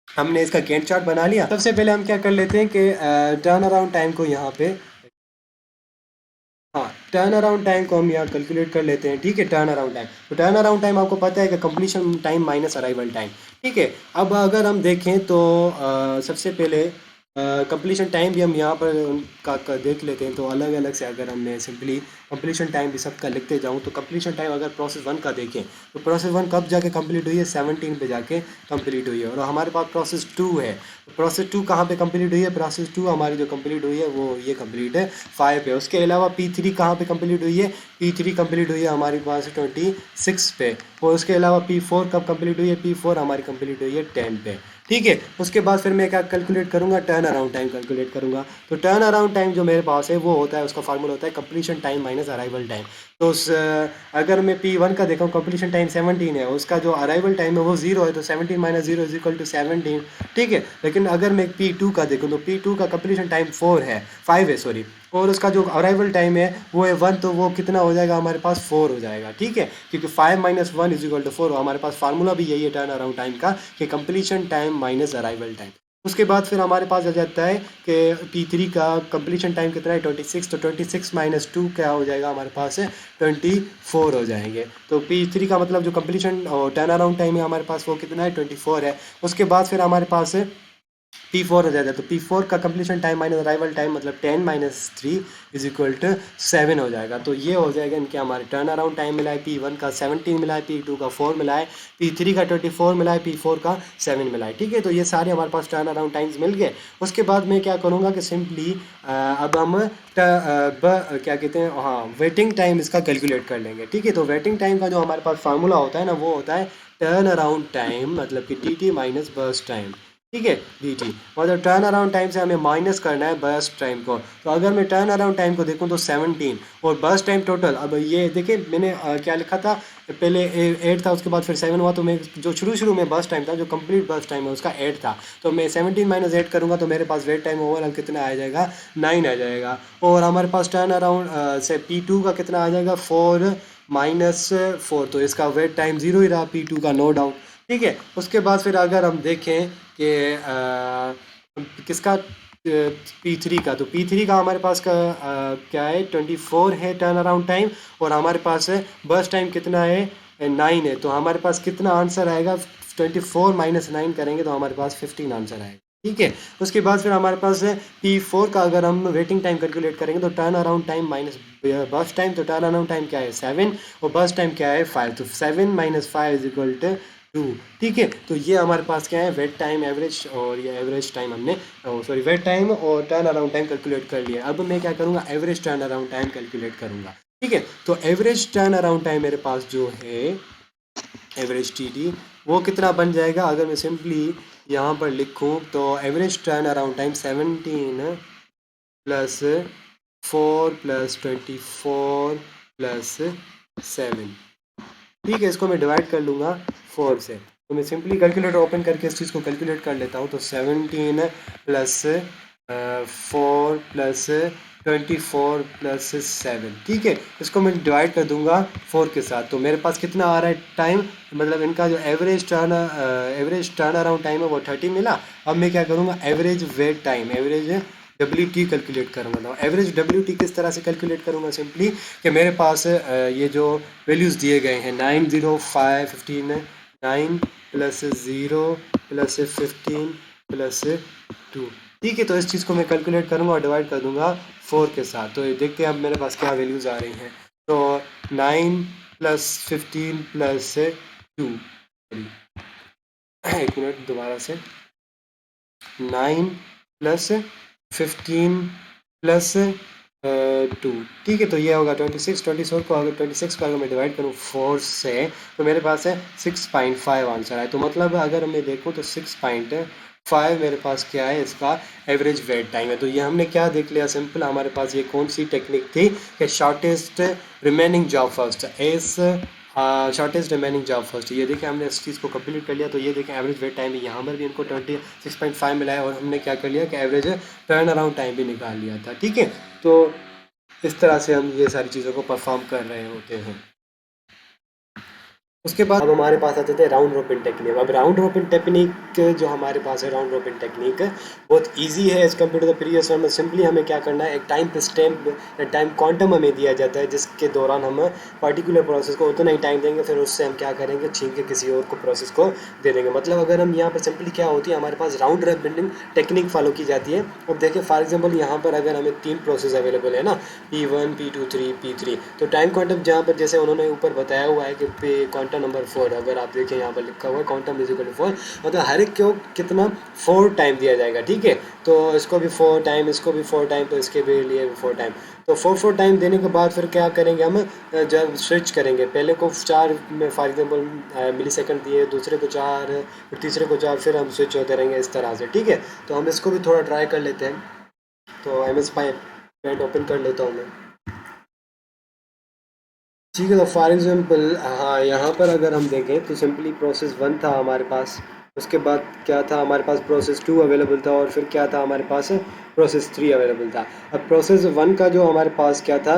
हमने इसका गैंट चार्ट बना लिया। सबसे पहले हम क्या कर लेते हैं कि टर्न अराउंड टाइम को यहाँ पे, हाँ, टर्न अराउंड टाइम को हम यहाँ कैलकुलेट कर लेते हैं, ठीक है। टर्न अराउंड टाइम, तो टर्न अराउंड टाइम आपको पता है कि completion time minus arrival time, ठीक है। अब अगर हम देखें तो सबसे पहले कंप्लीशन टाइम भी हम यहाँ पर देख लेते हैं। तो अलग अलग से अगर हमने सिंपली कंप्लीशन टाइम भी सबका लिखते जाऊँ तो कंप्लीशन टाइम अगर प्रोसेस 1 का देखें तो प्रोसेस 1 कब जाके कंप्लीट हुई है, 17 पे जाके कंप्लीट हुई है। और हमारे पास प्रोसेस 2 है, प्रोसेस 2 कहाँ पे कंप्लीट हुई है, प्रोसेस 2 हमारी जो कंप्लीट हुई है वो ये कंप्लीट है 5 पे। उसके अलावा P3 कहाँ पे कंप्लीट हुई है, P3 कंप्लीट हुई है हमारे पास 26 पे। और उसके अलावा P4 कब कंप्लीट हुई है, P4 हमारी कंप्लीट हुई है 10 पे, ठीक है। उसके बाद फिर मैं क्या कैलकुलेट करूँगा, टर्न अराउंड टाइम कैलकुलेट करूँगा। तो टर्न अराउंड टाइम जो मेरे पास है वो होता है, उसका फार्मूला होता है completion time minus arrival time. तो अगर मैं P1 का देखूँ, कंप्लीशन टाइम 17 है, उसका जो अराइवल टाइम है वो 0 है। तो 17 - 0 = 17, ठीक है। लेकिन अगर मैं P2 का देखूँ तो P2 का कंप्लीशन टाइम 5 है, सॉरी, और उसका जो अराइवल टाइम है वो है 1। तो वो कितना हो जाएगा हमारे पास, 4 हो जाएगा, ठीक है। क्योंकि 5 - 1 = 4, हमारे पास फार्मूला भी यही है टर्न अराउंड टाइम का कि completion time minus arrival time. उसके बाद फिर हमारे पास आ जाता है कि P3 का कंप्लीशन टाइम कितना है, 26। तो 26 - 2 क्या हो जाएगा हमारे पास है, 24 हो जाएंगे। तो P3 का मतलब जो कंप्लीशन और टर्न अराउंड टाइम है हमारे पास वो कितना है, 24 है। उसके बाद फिर हमारे पास है P4 हो जाता है। तो P4 का completion time minus arrival time मतलब 10 - 3 = 7 हो जाएगा। तो ये हो जाएगा इनके हमारे टर्न अराउंड टाइम मिला है। P1 का 17 मिला है, P2 का 4 मिला है, P3 का 24 मिला है, P4 का 7 मिला है, ठीक है। तो ये सारे हमारे पास टर्न अराउंड टाइम्स मिल गए। उसके बाद मैं क्या करूँगा कि सिंपली अब हम क्या कहते हैं, हाँ, वेटिंग टाइम इसका कैलकुलेट कर लेंगे, ठीक है। तो वेटिंग टाइम का जो हमारे पास फार्मूला होता है ना वो होता है टर्न अराउंड टाइम मतलब कि TT - बर्स्ट टाइम, ठीक है, डी टी। मतलब टर्न अराउंड टाइम से हमें माइनस करना है बर्स्ट टाइम को। तो अगर मैं टर्न अराउंड टाइम को देखूँ तो 17 और बर्स्ट टाइम टोटल, अब ये देखिए मैंने क्या लिखा था, पहले 8 था, उसके बाद फिर 7 हुआ, तो मैं जो शुरू में बर्स्ट टाइम था, जो कंप्लीट बर्स्ट टाइम है उसका 8 था, तो मैं 17 माइनस 8 करूँगा तो मेरे पास वेट टाइम ओवरऑल कितना आ जाएगा, 9 आ जाएगा। और हमारे पास टर्न अराउंड से P2 का कितना आ जाएगा, 4 - 4, तो इसका वेट टाइम 0 ही रहा P2 का, नो डाउट। ठीक है, उसके बाद फिर अगर हम देखें कि किसका, P3 का, तो P3 का हमारे पास का क्या है, 24 है टर्न अराउंड टाइम, और हमारे पास है बर्स्ट टाइम कितना है, 9 है। तो हमारे पास कितना आंसर आएगा, 24 - 9 करेंगे तो हमारे पास 15 आंसर आएगा। ठीक है, उसके बाद फिर हमारे पास है P4 का, अगर हम वेटिंग टाइम कैलकुलेट करेंगे तो turn around time minus burst time, तो टर्न अराउंड टाइम क्या है, 7, और बर्स्ट टाइम क्या है, 5, तो 7 - 5 इज इक्वल टू 2। ठीक है, तो ये हमारे पास क्या है, वेट टाइम एवरेज, और ये एवरेज टाइम हमने, सॉरी, वेट टाइम और टर्न अराउंड टाइम कैलकुलेट कर लिया। अब मैं क्या करूँगा, average turn around time calculate करूँगा। ठीक है, तो एवरेज टर्न अराउंड टाइम मेरे पास जो है, एवरेज टी टी, वो कितना बन जाएगा, अगर मैं सिंपली यहाँ पर लिखूँ तो average turn around time 17 plus 4 plus 24 plus 7। ठीक है, इसको मैं डिवाइड कर लूँगा 4 से, तो मैं सिंपली कैलकुलेटर ओपन करके इस चीज़ को कैलकुलेट कर लेता हूँ। तो 17 प्लस 4 प्लस 24 प्लस 7, ठीक है, इसको मैं डिवाइड कर दूंगा 4 के साथ, तो मेरे पास कितना आ रहा है टाइम, मतलब इनका जो एवरेज टर्न अराउंड टाइम है वो 30 मिला। अब मैं क्या करूँगा, average wait time, average W T calculate करूँगा। तो एवरेज डब्ल्यू टी किस तरह से कैलकुलेट करूँगा, सिंपली कि मेरे पास ये जो वैल्यूज़ दिए गए हैं, 9, 0, 5, 15, 9 प्लस 0 प्लस 15 प्लस 2। ठीक है, तो इस चीज़ को मैं कैलकुलेट करूँगा और डिवाइड कर दूंगा 4 के साथ। तो ये देखते हैं अब मेरे पास क्या वैल्यूज़ आ रही हैं। तो 9 प्लस 15 प्लस 2, एक मिनट दोबारा से, 9 प्लस 15 प्लस 2। ठीक है, तो ये होगा 26 को, अगर 26 को अगर मैं डिवाइड करूँ 4 से, तो मेरे पास है 6.5 आंसर है। तो मतलब अगर मैं देखूँ तो 6.5 मेरे पास क्या है, इसका एवरेज वेट टाइम है। तो ये हमने क्या देख लिया, सिंपल हमारे पास ये कौन सी टेक्निक थी कि shortest remaining job first, S shortest remaining job first. ये देखें हमने इस चीज़ को कंप्लीट कर लिया। तो ये देखें एवरेज वेट टाइम यहाँ पर भी इनको 26.5 मिला है, और हमने क्या कर लिया कि एवरेज टर्न अराउंड टाइम भी निकाल लिया था। ठीक है, तो इस तरह से हम ये सारी चीज़ों को परफॉर्म कर रहे होते हैं। उसके बाद अब हमारे पास आते थे राउंड रॉबिन टेक्निक। अब राउंड रॉबिन टेक्निक जो हमारे पास है, राउंड रॉबिन टेक्निक बहुत इजी है as compare to the previous one में। सिंपली हमें क्या करना है, एक टाइम स्टैम्प, टाइम क्वांटम हमें दिया जाता है, जिसके दौरान हम पर्टिकुलर प्रोसेस को उतना ही टाइम देंगे, फिर उससे हम क्या करेंगे, छीन के किसी और को प्रोसेस को दे देंगे। मतलब अगर हम यहाँ पर सिंपली क्या होती है, हमारे पास राउंड रॉबिन टेक्निक फॉलो की जाती है। अब देखिए फॉर एग्जाम्पल यहाँ पर अगर हमें 3 प्रोसेस अवेलेबल है ना, P1, P2, 3, P3, तो टाइम क्वांटम जहाँ पर जैसे उन्होंने ऊपर बताया हुआ है कि क्वांटम नंबर 4, अगर आप देखें यहाँ पर लिखा हुआ है क्वांटम इजिकल टू 4, मतलब हर एक को कितना 4 टाइम दिया जाएगा। ठीक है, तो इसको भी 4 टाइम, इसको भी 4 टाइम, तो इसके भी लिए 4 टाइम। तो 4 टाइम देने के बाद फिर क्या करेंगे हम, जब स्विच करेंगे, पहले को 4 में फॉर एग्जाम्पल मिली सेकेंड दिए, दूसरे को 4, फिर तीसरे को 4, फिर हम स्विच होते रहेंगे इस तरह से। ठीक है, तो हम इसको भी थोड़ा ट्राई कर लेते हैं। तो MS Paint ओपन कर लेता हूँ मैं। ठीक है, तो फॉर एग्जांपल हाँ, यहाँ पर अगर हम देखें तो सिंपली प्रोसेस 1 था हमारे पास, उसके बाद क्या था हमारे पास, प्रोसेस 2 अवेलेबल था, और फिर क्या था हमारे पास, प्रोसेस 3 अवेलेबल था। अब प्रोसेस 1 का जो हमारे पास क्या था,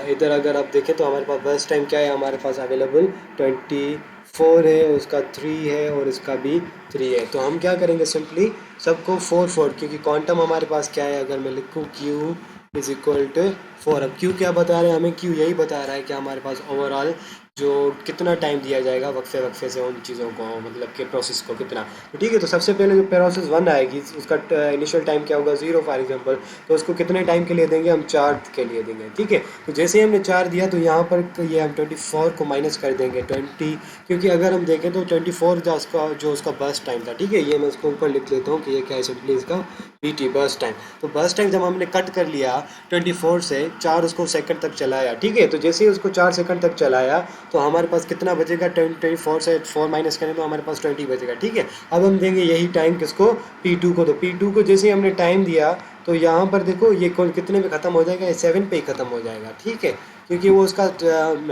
इधर अगर आप देखें तो हमारे पास बस टाइम क्या है, हमारे पास अवेलेबल 24 है, उसका 3 है, और इसका भी 3 है। तो हम क्या करेंगे, सिंपली सबको 4 क्योंकि क्वांटम हमारे पास क्या है, अगर मैं लिखूँ Q इज इक्वल टू 4। अब क्यू क्या बता रहे हैं हमें, क्यू यही बता रहा है कि हमारे पास ओवरऑल जो कितना टाइम दिया जाएगा वक्फे वक्फे से उन चीज़ों को, मतलब कि प्रोसेस को कितना। तो ठीक है, तो सबसे पहले जो प्रोसेस 1 आएगी उसका इनिशियल टाइम क्या होगा, 0 फॉर एग्जांपल, तो उसको कितने टाइम के लिए देंगे, हम 4 के लिए देंगे। ठीक है, तो जैसे ही हमने 4 दिया तो यहाँ पर ये हम 24 को माइनस कर देंगे 20, क्योंकि अगर हम देखें तो 24 जो उसका बर्स्ट टाइम था। ठीक है, ये मैं उसको ऊपर लिख लेता हूँ कि ये क्या है, सिंपली इसका BT बर्स्ट टाइम। तो बर्स्ट टाइम जब हमने कट कर लिया 24 से 4 उसको सेकंड तक चलाया। ठीक है, तो जैसे ही उसको 4 सेकंड तक चलाया तो हमारे पास कितना बचेगा, 24 से 4 माइनस करें तो हमारे पास 20 बचेगा। ठीक है, अब हम देंगे यही टाइम किसको, P2 को। तो P2 को जैसे ही हमने टाइम दिया तो यहाँ पर देखो ये कौन कितने पे ख़त्म हो जाएगा, ये 7 पे ही ख़त्म हो जाएगा। ठीक है, क्योंकि वो उसका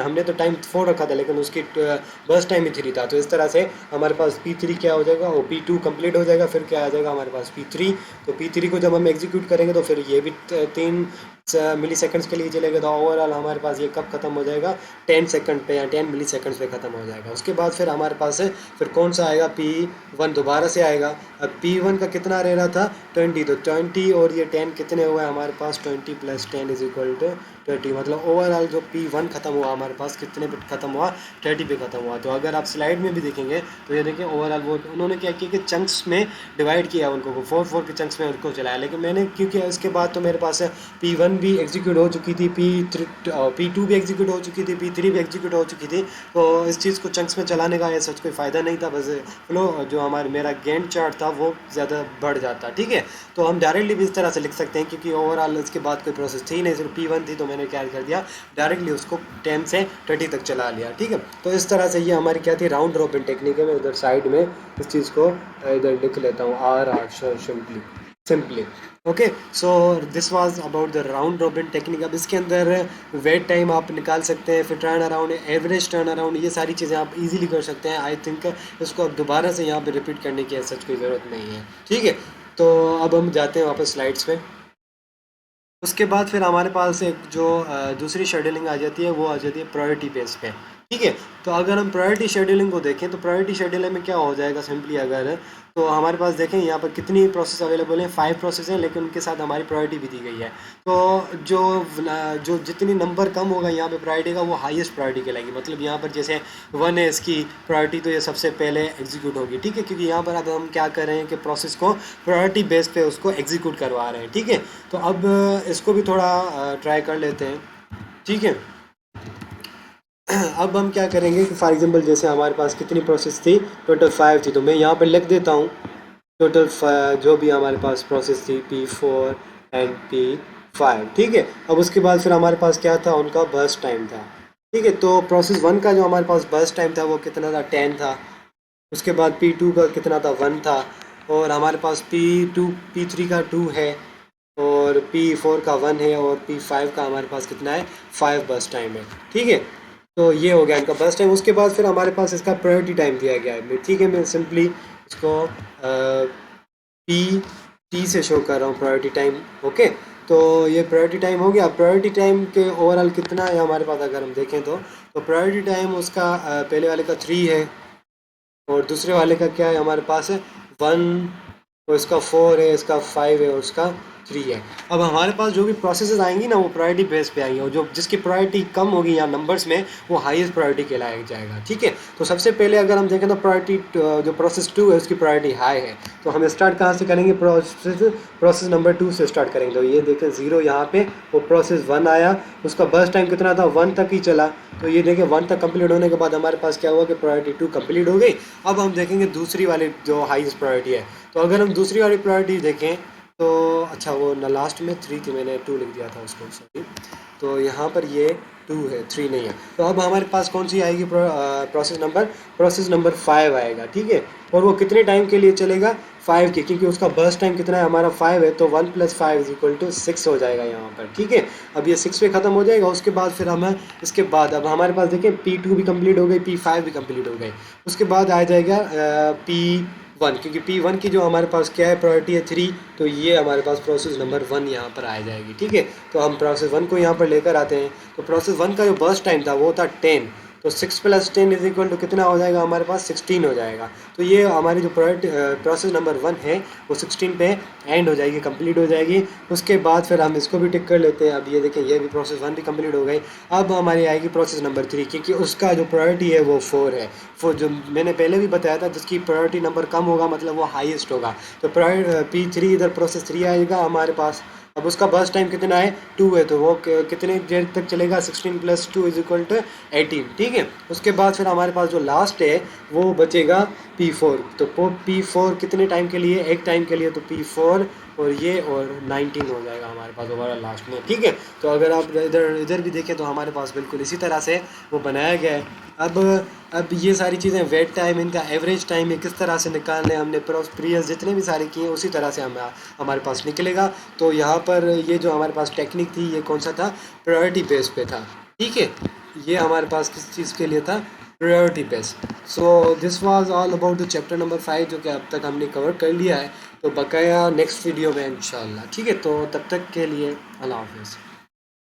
हमने तो टाइम 4 रखा था लेकिन उसकी बस टाइम ही 3 था। तो इस तरह से हमारे पास P3 क्या हो जाएगा, वो P2 कंप्लीट हो जाएगा, फिर क्या आ जाएगा हमारे पास P3। तो P3 को जब हम एग्जीक्यूट करेंगे तो फिर ये भी 3 मिली सेकंड्स के लिए चलेगा। तो ओवरऑल हमारे पास ये कब खत्म हो जाएगा, 10 सेकंड पे या 10 मिली सेकंड्स पे ख़त्म हो जाएगा। उसके बाद फिर हमारे पास है फिर कौन सा आएगा, P1 दोबारा से आएगा। अब P1 का कितना रह रहा था, 20। तो 20 और ये 10 कितने हुए हमारे पास, 20 + 10 = 30। मतलब ओवरऑल जो P1 ख़त्म हुआ हमारे पास कितने पे ख़त्म हुआ, 30 पे ख़त्म हुआ। तो अगर आप स्लाइड में भी देखेंगे तो ये देखिए ओवरऑल वो उन्होंने क्या किया कि चंक्स में डिवाइड किया उनको, 4 के चंक्स में उनको चलाया। लेकिन मैंने क्योंकि इसके बाद तो मेरे पास P1 भी एग्जीक्यूट हो चुकी थी, P2 भी एग्जीक्यूट हो चुकी थी, P3 भी एग्जीक्यूट हो चुकी थी। तो इस चीज़ को चंक्स में चलाने का ऐसा कोई फ़ायदा नहीं था, बस फ्लो जो हमारे मेरा गैंट चार्ट था वो ज़्यादा बढ़ जाता। ठीक है, तो हम डायरेक्टली भी इस तरह से लिख सकते हैं क्योंकि ओवरऑल इसके बाद कोई प्रोसेस थी नहीं, सिर्फ P1 थी। तो मैंने क्या कर दिया, डायरेक्टली उसको 10 से 30 तक चला लिया। ठीक है, तो इस तरह से ये हमारी क्या थी, राउंड रॉबिन टेक्निक है। मैं इधर साइड में इस चीज़ को इधर लिख लेता हूँ, RR simply. Okay, so this was about the round robin technique. अब इसके अंदर वेट टाइम आप निकाल सकते हैं, फिर turn around, average turn around, ये सारी चीज़ें आप इजीली कर सकते हैं। आई थिंक इसको अब दोबारा से यहाँ पे रिपीट करने की ऐसा कोई ज़रूरत नहीं है। ठीक है, तो अब हम जाते हैं वापस स्लाइड्स पे। उसके बाद फिर हमारे पास एक जो दूसरी शेड्यूलिंग आ जाती है वो आ जाती है प्रायोरिटी बेस पे। ठीक है, तो अगर हम प्रायोरिटी शेड्यूलिंग को देखें तो प्रायोरिटी शेड्यूलिंग में क्या हो जाएगा, सिंपली अगर तो हमारे पास देखें यहाँ पर कितनी प्रोसेस अवेलेबल हैं, 5 प्रोसेस हैं, लेकिन उनके साथ हमारी प्रायोरिटी भी दी गई है। तो जो जो जितनी नंबर कम होगा यहाँ पे प्रायोरिटी का, वो हाईएस्ट प्रायोरिटी कहलाएगी। मतलब यहाँ पर जैसे 1 है इसकी प्रायोरिटी, तो ये सबसे पहले एग्जीक्यूट होगी। ठीक है, क्योंकि यहाँ पर अब हम क्या कर रहे हैं कि प्रोसेस को प्रायोरिटी बेस पे उसको एग्जीक्यूट करवा रहे हैं। ठीक है, तो अब इसको भी थोड़ा ट्राई कर लेते हैं। ठीक है, अब हम क्या करेंगे कि फॉर एग्जांपल जैसे हमारे पास कितनी प्रोसेस थी, टोटल 5 थी। तो मैं यहाँ पर लिख देता हूँ टोटल जो भी हमारे पास प्रोसेस थी, P4 एंड P5। ठीक है, अब उसके बाद फिर हमारे पास क्या था, उनका बर्स्ट टाइम था। ठीक है, तो प्रोसेस 1 का जो हमारे पास बर्स्ट टाइम था वो कितना था, 10 था। उसके बाद P2 का कितना था, 1 था। और हमारे पास P3 का 2 है, और P4 का 1 है, और P5 का हमारे पास कितना है, 5 बस टाइम है। ठीक है, तो ये हो गया इनका बस टाइम। उसके बाद फिर हमारे पास इसका प्रायोरिटी टाइम दिया गया है। ठीक है, मैं सिंपली इसको P से शो कर रहा हूँ प्रायोरिटी टाइम। ओके, तो ये प्रायोरिटी टाइम हो गया। प्रायोरिटी टाइम के ओवरऑल कितना है हमारे पास अगर हम देखें तो प्रायोरिटी टाइम उसका पहले वाले का 3 है, और दूसरे वाले का क्या है हमारे पास है, 1, और इसका 4 है, इसका 5 है, और उसका 3 है। अब हमारे पास जो भी प्रोसेसेस आएंगी ना वो प्रायोरिटी बेस पे आएंगी, और जो जिसकी प्रायोरिटी कम होगी या नंबर्स में, वो हाईएस्ट प्रायोरिटी कहलाया जाएगा। ठीक है, तो सबसे पहले अगर हम देखें तो प्रायोरिटी जो प्रोसेस 2 है उसकी प्रायोरिटी हाई है। तो हम स्टार्ट कहाँ से करेंगे, प्रोसेस नंबर 2 से स्टार्ट करेंगे। तो ये देखें 0 यहाँ पे, वो प्रोसेस 1 आया, उसका बर्स्ट टाइम कितना था, 1 तक ही चला। तो ये देखें 1 तक कंप्लीट होने के बाद हमारे पास क्या हुआ कि प्रायोरिटी 2 कंप्लीट हो गई। अब हम देखेंगे दूसरी वाली जो हाईएस्ट प्रायोरिटी है। तो अगर हम दूसरी वाली प्रायोरिटी देखें तो अच्छा, वो ना लास्ट में 3 थी, मैंने 2 लिख दिया था उसको, सॉरी। तो यहाँ पर ये 2 है, 3 नहीं है। तो अब हमारे पास कौन सी आएगी, प्रोसेस नंबर 5 आएगा। ठीक है, और वो कितने टाइम के लिए चलेगा, 5 के, क्योंकि उसका बर्स्ट टाइम कितना है हमारा, 5 है। तो 1 + 5 = 6 हो जाएगा यहाँ पर। ठीक है, अब ये 6 पे ख़त्म हो जाएगा। उसके बाद फिर हम इसके बाद अब हमारे पास देखिए P2 भी कंप्लीट हो गई, P5 भी कंप्लीट हो गई। उसके बाद आ जाएगा P1, क्योंकि P1 की जो हमारे पास क्या है, प्रायोरिटी है 3। तो ये हमारे पास प्रोसेस नंबर 1 यहाँ पर आ जाएगी। ठीक है, तो हम प्रोसेस 1 को यहाँ पर लेकर आते हैं। तो प्रोसेस 1 का जो बर्स्ट टाइम था वो था 10। तो 6 + 10 = कितना हो जाएगा हमारे पास, 16 हो जाएगा। तो ये हमारी जो प्रोसेस नंबर 1 है वो 16 पे एंड हो जाएगी, कंप्लीट हो जाएगी। उसके बाद फिर हम इसको भी टिक कर लेते हैं। अब ये देखें, ये भी प्रोसेस 1 भी कंप्लीट हो गई। अब हमारी आएगी प्रोसेस नंबर 3, क्योंकि उसका जो प्रायोरिटी है वो 4 है। जो मैंने पहले भी बताया था, जिसकी प्रायोरिटी नंबर कम होगा मतलब वो हाईएस्ट होगा। तो P3 इधर प्रोसेस 3 आएगा हमारे पास। अब उसका बर्स्ट टाइम कितना है, 2 है, तो वो कितने देर तक चलेगा, 16 + 2 = 18, ठीक है। उसके बाद फिर हमारे पास जो लास्ट है वो बचेगा P4। तो P4 कितने टाइम के लिए, एक टाइम के लिए, तो P4 और ये और 19 हो जाएगा हमारे पास ओवरऑल लास्ट में, ठीक है। तो अगर आप इधर इधर भी देखें तो हमारे पास बिल्कुल इसी तरह से वो बनाया गया है। अब ये सारी चीज़ें, वेट टाइम, इनका एवरेज टाइम है, किस तरह से निकालना है, हमने प्रीवियस जितने भी सारे किए उसी तरह से हमारे पास निकलेगा। तो यहाँ पर ये जो हमारे पास टेक्निक थी ये कौन सा था, प्रायोरिटी बेस पे था, ठीक है। ये हमारे पास किस चीज़ के लिए था, priority base. So this was all about the chapter number 5 जो कि अब तक हमने कवर कर लिया है। तो बकाया नेक्स्ट वीडियो में इंशाल्लाह, ठीक है। तो तब तक के लिए अल्लाह हाफिज़।